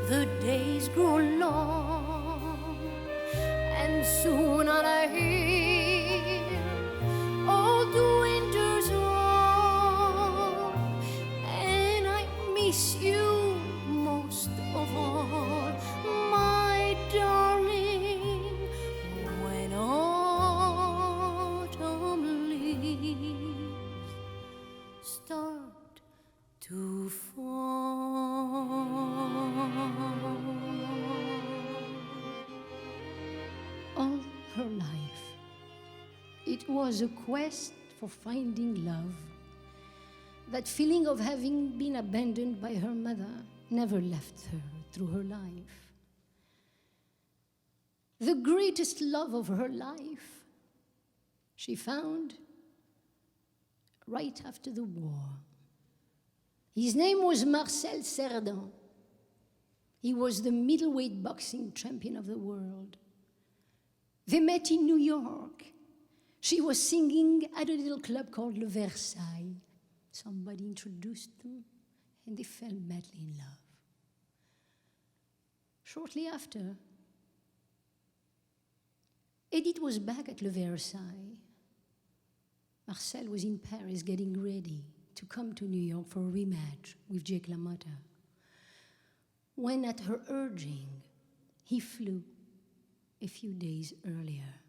the days grow long, and soon I'll hear all the winter's song, and I miss you most of all, my darling, when autumn leaves start to fall. All her life, it was a quest for finding love. That feeling of having been abandoned by her mother never left her through her life. The greatest love of her life she found right after the war. His name was Marcel Cerdan. He was the middleweight boxing champion of the world. They met in New York. She was singing at a little club called Le Versailles. Somebody introduced them, and they fell madly in love. Shortly after, Edith was back at Le Versailles. Marcel was in Paris getting ready to come to New York for a rematch with Jake LaMotta, when at her urging, he flew a few days earlier.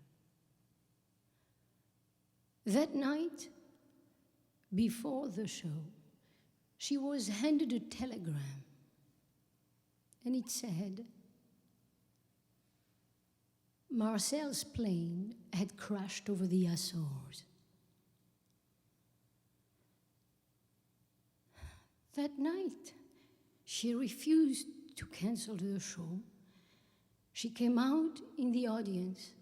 That night, before the show, she was handed a telegram, and it said, Marcel's plane had crashed over the Azores. That night, she refused to cancel the show. She came out in the audience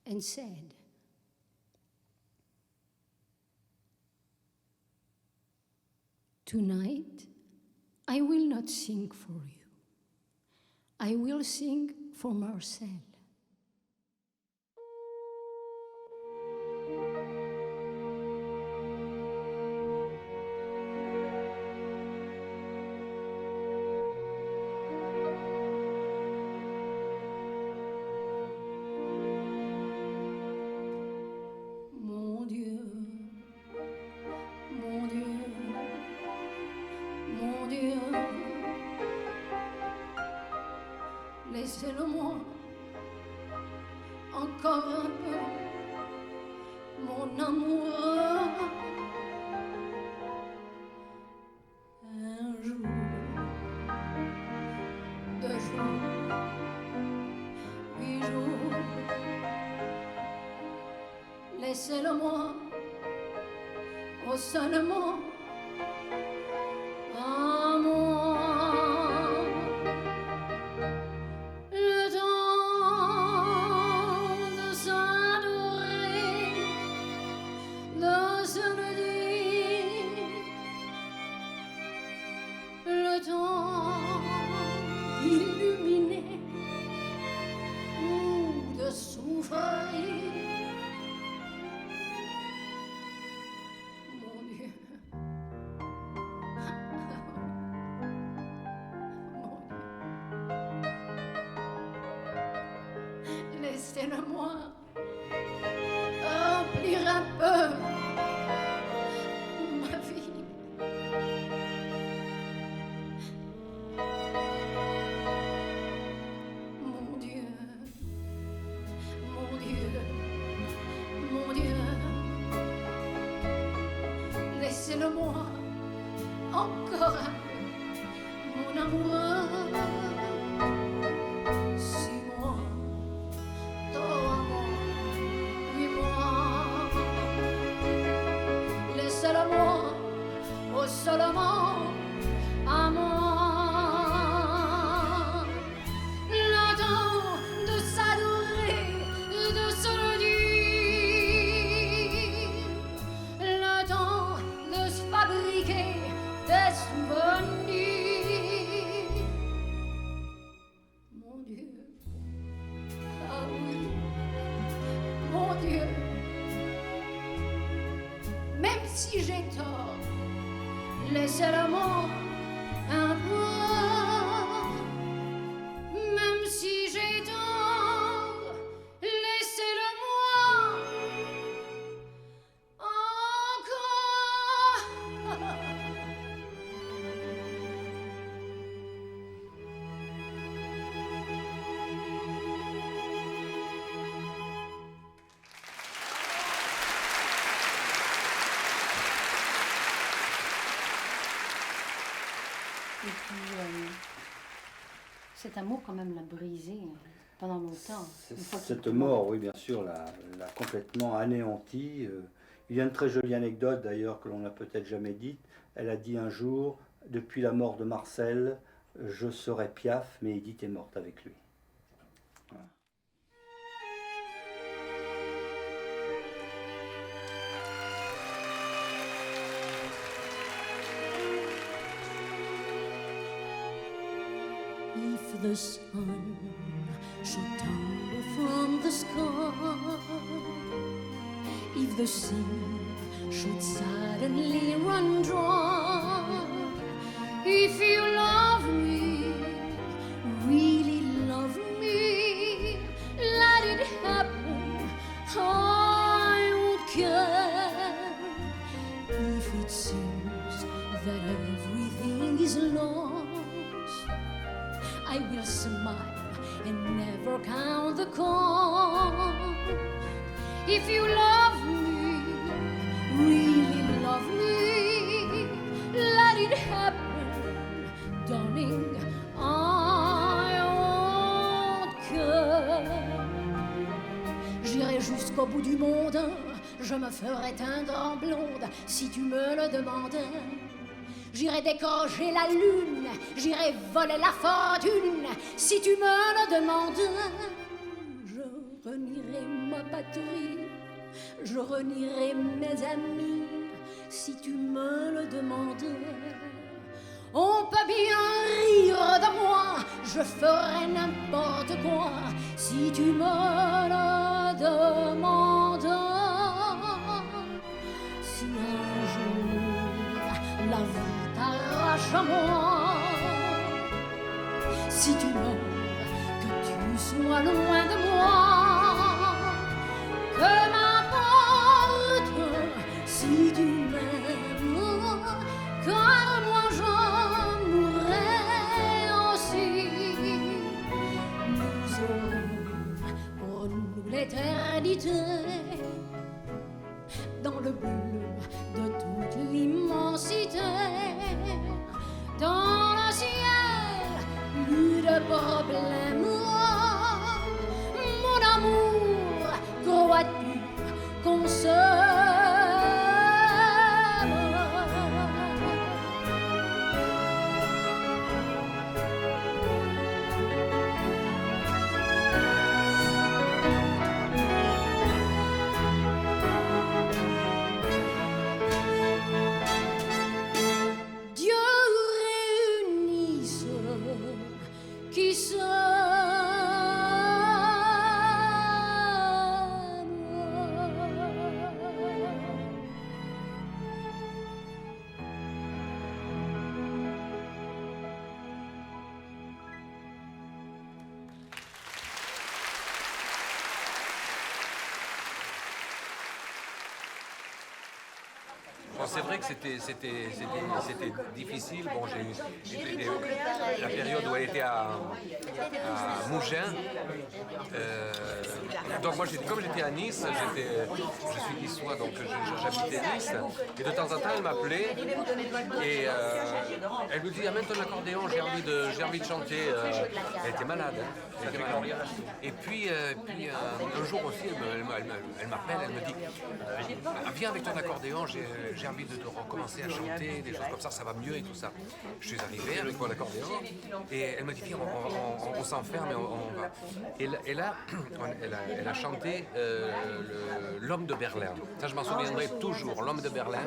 and said, "Tonight, I will not sing for you. I will sing for Marcel." Laissez-le-moi encore un peu, mon amour. Un jour, 2 jours, 8 jours. Laissez-le-moi, oh seulement à moi. Mon Dieu, laissez-le-moi remplir un peu ma vie. Mon Dieu, mon Dieu, mon Dieu, laissez-le-moi encore un peu, mon amoureux. 6 mois, 3 mois, 8 mois, laissez-le-moi, oh seulement à moi. Le temps de s'adorer, de se le dire, le temps de se fabriquer des souvenirs. Mon Dieu, ah oui, mon Dieu, même si j'ai tort, laissez-le-moi un peu. Même si j'ai tort, laissez-le-moi encore. Et puis, cet amour, quand même, l'a brisé pendant longtemps. Une fois qu'il Cette est mort, oui, bien sûr, l'a complètement anéantie. Il y a une très jolie anecdote, d'ailleurs, que l'on n'a peut-être jamais dite. Elle a dit un jour, depuis la mort de Marcel, je serai Piaf, mais Edith est morte avec lui. Voilà. If the sun should tumble from the sky, if the sea should suddenly run dry, if you love me, really love me, let it happen, I won't care. If it seems that everything is lost, I will smile and never count the cost. If you love me, really love me, let it happen, darling, I won't care. J'irai jusqu'au bout du monde, je me ferai teindre en blonde si tu me le demandes. J'irai décrocher la lune, j'irai voler la fortune, si tu me le demandes. Je renierai ma patrie, je renierai mes amis, si tu me le demandes. On peut bien rire de moi, je ferai n'importe quoi, si tu me le demandes. Si un jour la vie t'arrache à moi, si tu meurs, que tu sois loin de moi, que m'importe si tu m'aimes, car moi j'en mourrai aussi. Nous aurons pour nous l'éternité dans le bleu de toute l'immensité. Dans le ciel, plus de problème. Mon amour, crois-tu qu'on s'aime? c'est vrai que c'était difficile. Bon, j'ai eu la période où elle était à Mougins. Donc moi, comme j'étais à Nice, je suis niçois, donc j'habitais Nice. Et de temps en temps, elle m'appelait et elle me dit amène ton accordéon, j'ai envie de chanter. Elle était malade. Hein. Elle était malade. Et puis un jour aussi, elle m'appelle, elle me dit viens avec ton accordéon, j'ai envie de recommencer à chanter, des choses comme ça va mieux et tout ça. Je suis arrivé avec mon accordéon et elle me dit viens, on s'enferme et on va. Et là, elle a chanté L'Homme de Berlin. Ça, je m'en souviendrai toujours, L'Homme de Berlin.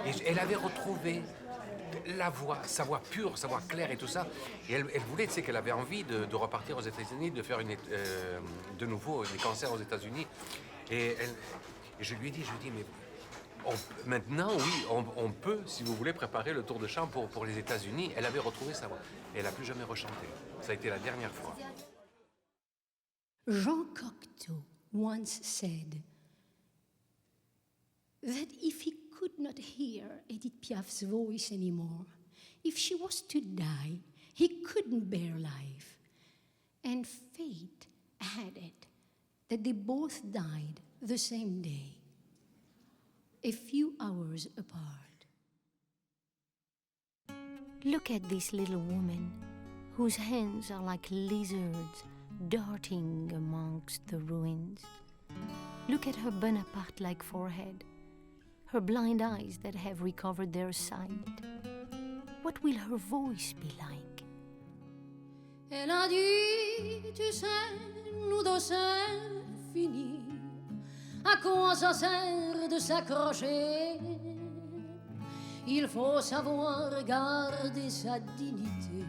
Et elle avait retrouvé la voix, sa voix pure, sa voix claire et tout ça. Et elle voulait, tu sais, qu'elle avait envie de repartir aux États-Unis, de faire de nouveau des concerts aux États-Unis. Et je lui ai dit, mais maintenant, oui, on peut, si vous voulez, préparer le tour de chant pour les États-Unis. Elle avait retrouvé sa voix. Et elle n'a plus jamais rechanté. Ça a été la dernière fois. Jean Cocteau once said that if he could not hear Edith Piaf's voice anymore, if she was to die, he couldn't bear life. And fate had it that they both died the same day, a few hours apart. Look at this little woman, whose hands are like lizards darting amongst the ruins. Look at her Bonaparte-like forehead, her blind eyes that have recovered their sight. What will her voice be like? Elle a dit, tu sais, nous deux c'est fini. À quoi ça sert de s'accrocher? Il faut savoir garder sa dignité.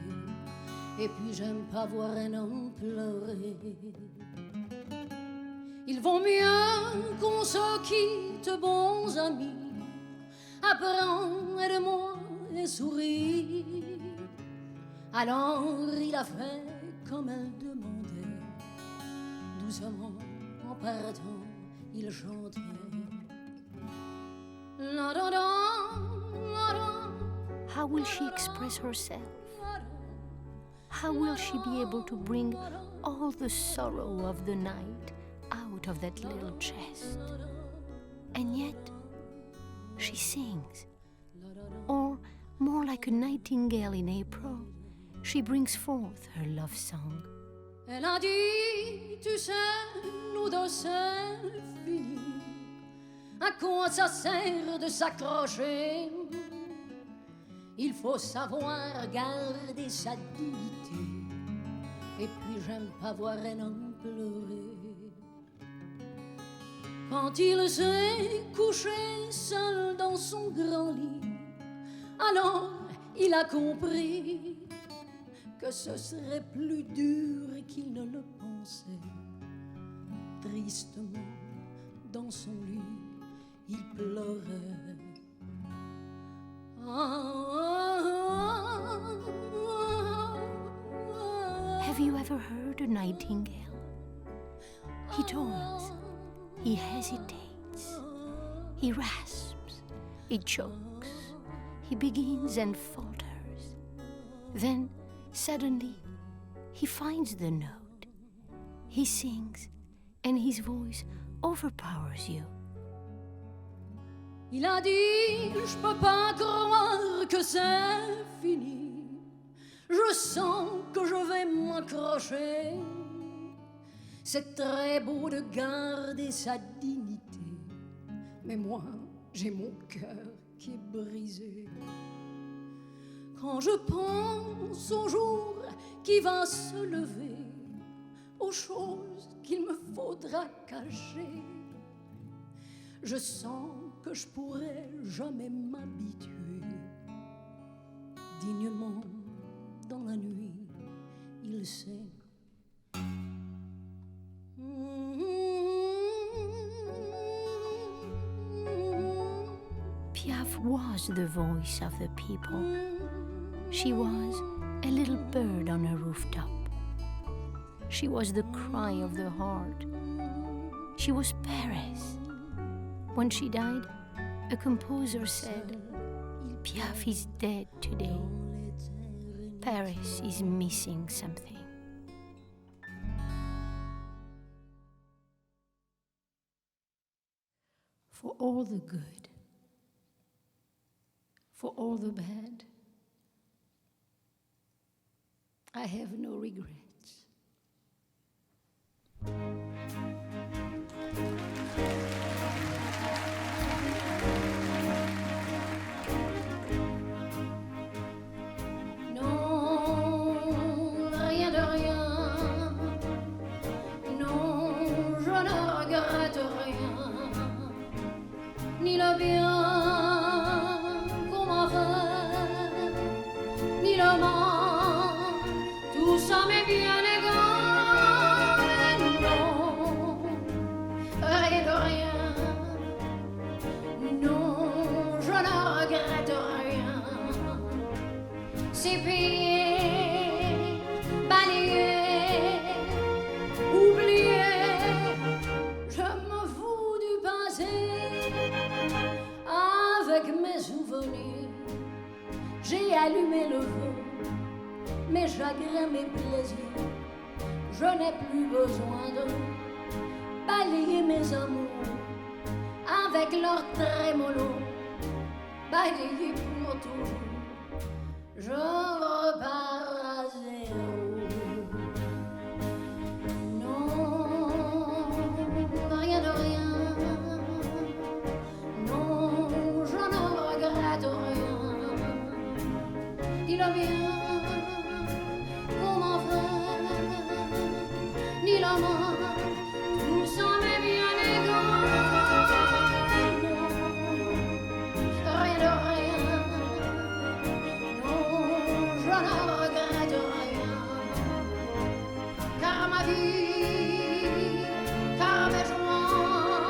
Et puis j'aime pas voir un homme pleurer. Il vaut mieux qu'on se quitte, bons amis. Apprends-moi et souris. Alors il a fait comme elle demandait. Doucement, en partant, il chantait. La, da, da, la, da. How will she express herself? How will she be able to bring all the sorrow of the night out of that little chest? And yet, she sings. Or, more like a nightingale in April, she brings forth her love song. Elle a dit, tu sais, nous deux c'est fini. À quoi ça sert de s'accrocher? Il faut savoir garder sa dignité. Et puis j'aime pas voir un homme pleurer. Quand il s'est couché seul dans son grand lit, alors il a compris que ce serait plus dur qu'il ne le pensait. Tristement, dans son lit, il pleurait. Have you ever heard a nightingale? He toils, he hesitates, he rasps, he chokes, he begins and falters. Then, suddenly, he finds the note. He sings, and his voice overpowers you. Il a dit, je peux pas croire que c'est fini. Je sens que je vais m'accrocher. C'est très beau de garder sa dignité. Mais moi, j'ai mon cœur qui est brisé. Quand je pense au jour qui va se lever, aux choses qu'il me faudra cacher, je sens que je pourrais jamais m'habituer. Dignement, dans la nuit, il sait. Piaf was the voice of the people. She was a little bird on a rooftop. She was the cry of the heart. She was Paris. When she died, A composer said, Piaf is dead today. Paris is missing something. For all the good, for all the bad, I have no regrets. Non, rien de rien. Non, je ne regrette rien. Ni le bien qu'on m'a fait, ni le mal, tout ça m'est bien égal. Non, rien de rien. Non, je ne regrette rien. C'est payé, balayé, oublié. Je me fous du passé. Avec mes souvenirs, j'ai allumé le feu, mes chagrins, mes plaisirs. Je n'ai plus besoin de balayer mes amours avec leur trémolo, balayer pour toujours. Je repars à zéro. Non, rien de rien. Non, je ne regrette rien. Ni le bien qu'on m'a fait, ni la main, tout ça m'est bien égal. Non, rien de rien. Non, je ne regrette rien. Car ma vie, car mes joies,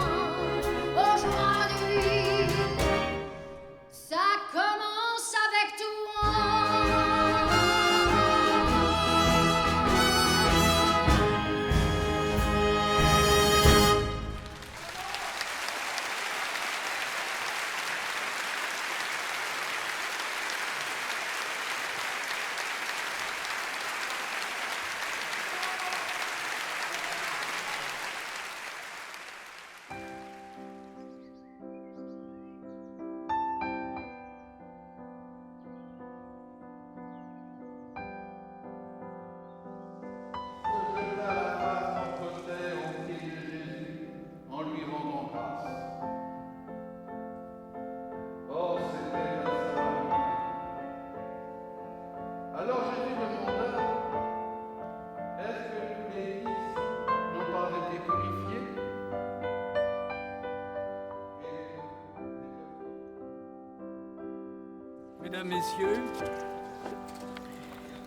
aujourd'hui, ça commence avec toi. En lui rendant grâce. Oh, c'était la soirée. Alors Jésus demanda, est-ce que tous les 10 n'ont pas été purifiés? Mesdames, Messieurs,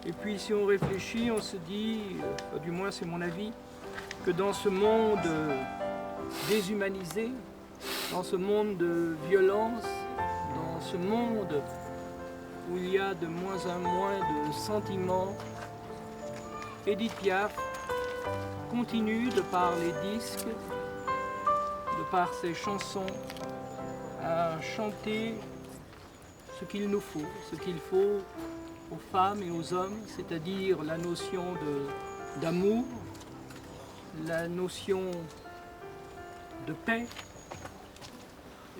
et puis si on réfléchit, on se dit, du moins c'est mon avis, que dans ce monde déshumanisé, dans ce monde de violence, dans ce monde où il y a de moins en moins de sentiments, Édith Piaf continue, de par les disques, de par ses chansons, à chanter ce qu'il nous faut, ce qu'il faut aux femmes et aux hommes, c'est-à-dire la notion d'amour, la notion de paix,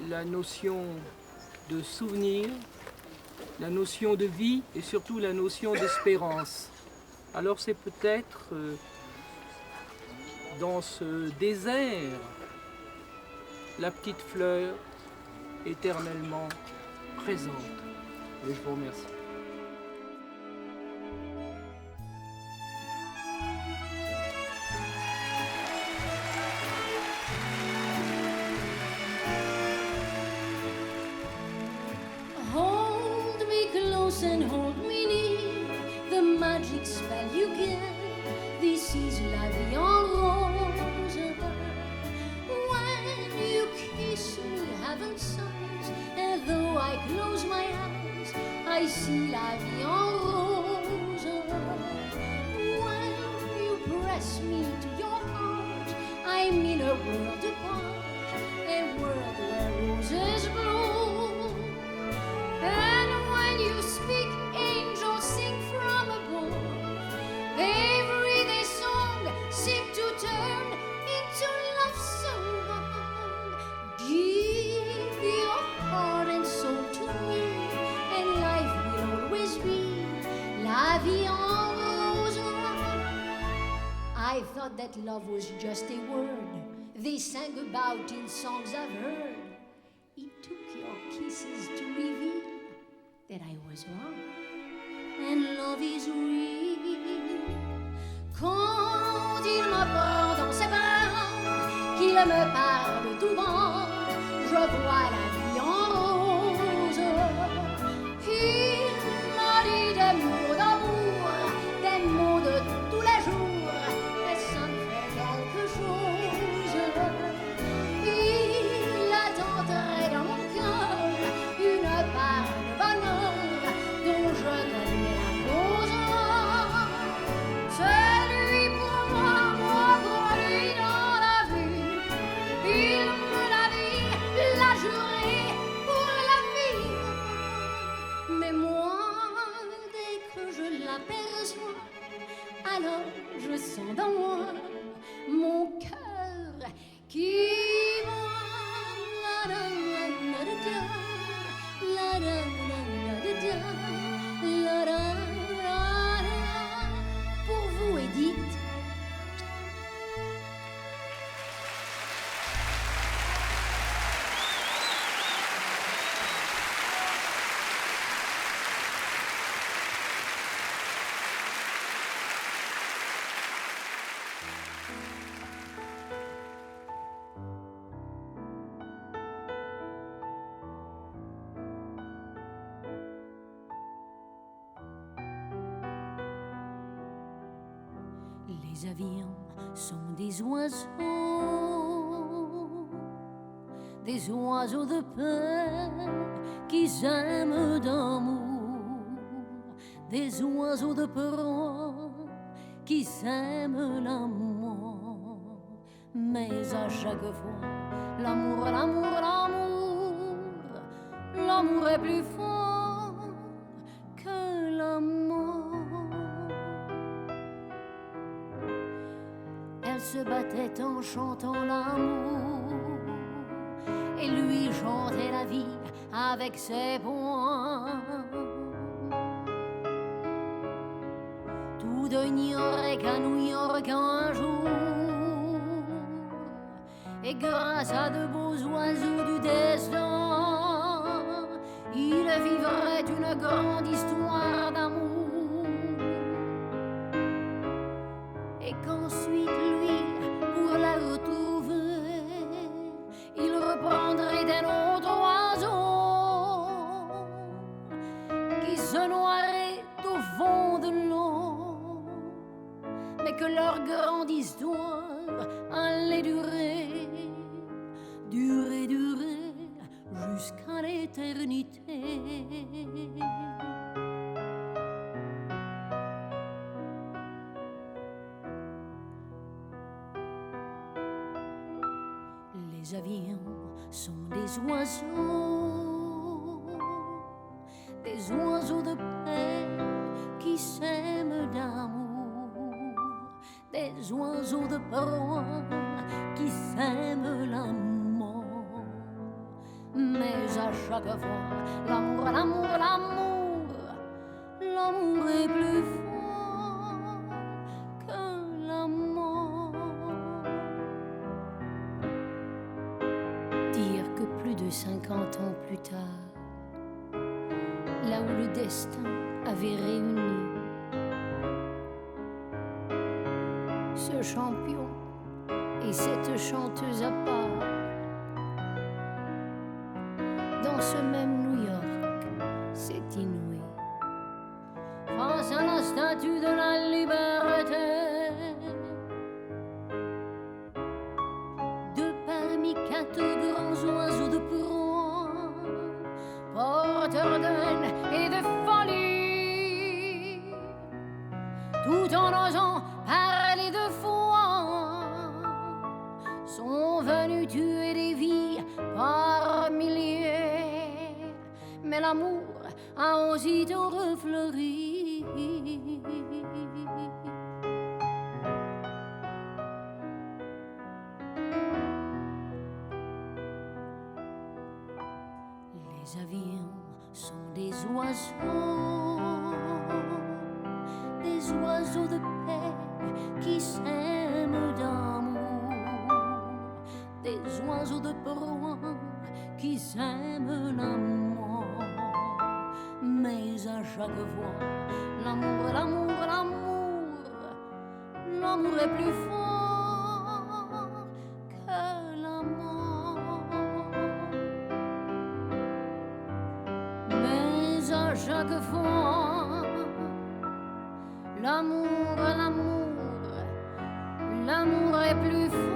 la notion de souvenir, la notion de vie et surtout la notion d'espérance. Alors c'est peut-être dans ce désert la petite fleur éternellement présente. Et je vous remercie. Hold me close and hold me near, the magic spell you give. This is la vie en rose. When you kiss me, heaven sighs, and though I close my eyes, I see la vie en rose. When you press me to your heart, I'm in a world apart, a world where roses bloom. that love was just a word they sang about in songs I've heard. It took your kisses to reveal that I was wrong. And love is real. Quand il me prend dans ses bras, qu'il me parle tout bas, je vois la vie en rose. Il m'a dit des mots d'amour, des mots de tous les jours, et ça me fait quelque chose. Il a entré dans mon cœur une part de bonheur dont je connais la cause. C'est lui pour moi pour lui dans la vie. Il me l'a dit, l'a juré pour la vie. Mais moi, dès que je l'aperçois, alors je sens dans moi mon cœur qui bat. La la la la la la la la la la la. Pour vous, Edith. Les avions sont des oiseaux de paix qui s'aiment d'amour, des oiseaux de proie qui s'aiment l'amour. Mais à chaque fois, l'amour, l'amour, l'amour, l'amour est plus fort que l'amour. Elle se battait en chantant l'amour et lui chantait la vie avec ses poings. Tous deux ignoraient qu'à New York un jour, et grâce à de beaux oiseaux du destin, il vivrait une grande histoire d'amour. Et qu'ensuite lui, pour la retrouver, il reprendrait d'un autre oiseau qui se noierait au fond de l'eau, mais que leur grande histoire allait durer, durer, durer jusqu'à l'éternité. Les avions sont des oiseaux de paix qui s'aiment d'amour, des oiseaux de proie qui s'aiment l'amour. Mais à chaque fois, l'amour, l'amour, l'amour, l'amour est plus fort que l'amour. Dire que plus de 50 ans plus tard, là où le destin avait réuni ce champion et cette chanteuse à part, dans ce même New York, c'est inouï. Face à la statue de la liberté, de parmi 4 grands oiseaux de proie, porteurs de haine et de folie, tout en osant parler de foi, sont venus tuer des vies par milliers. Mais l'amour a aussitôt refleuri. Les avions sont des oiseaux de paix qui s'aiment d'amour. des oiseaux de proie qui s'aiment l'amour. Mais à chaque fois, l'amour, l'amour, l'amour, l'amour est plus fort que la mort. Mais à chaque fois, l'amour, l'amour, l'amour est plus fort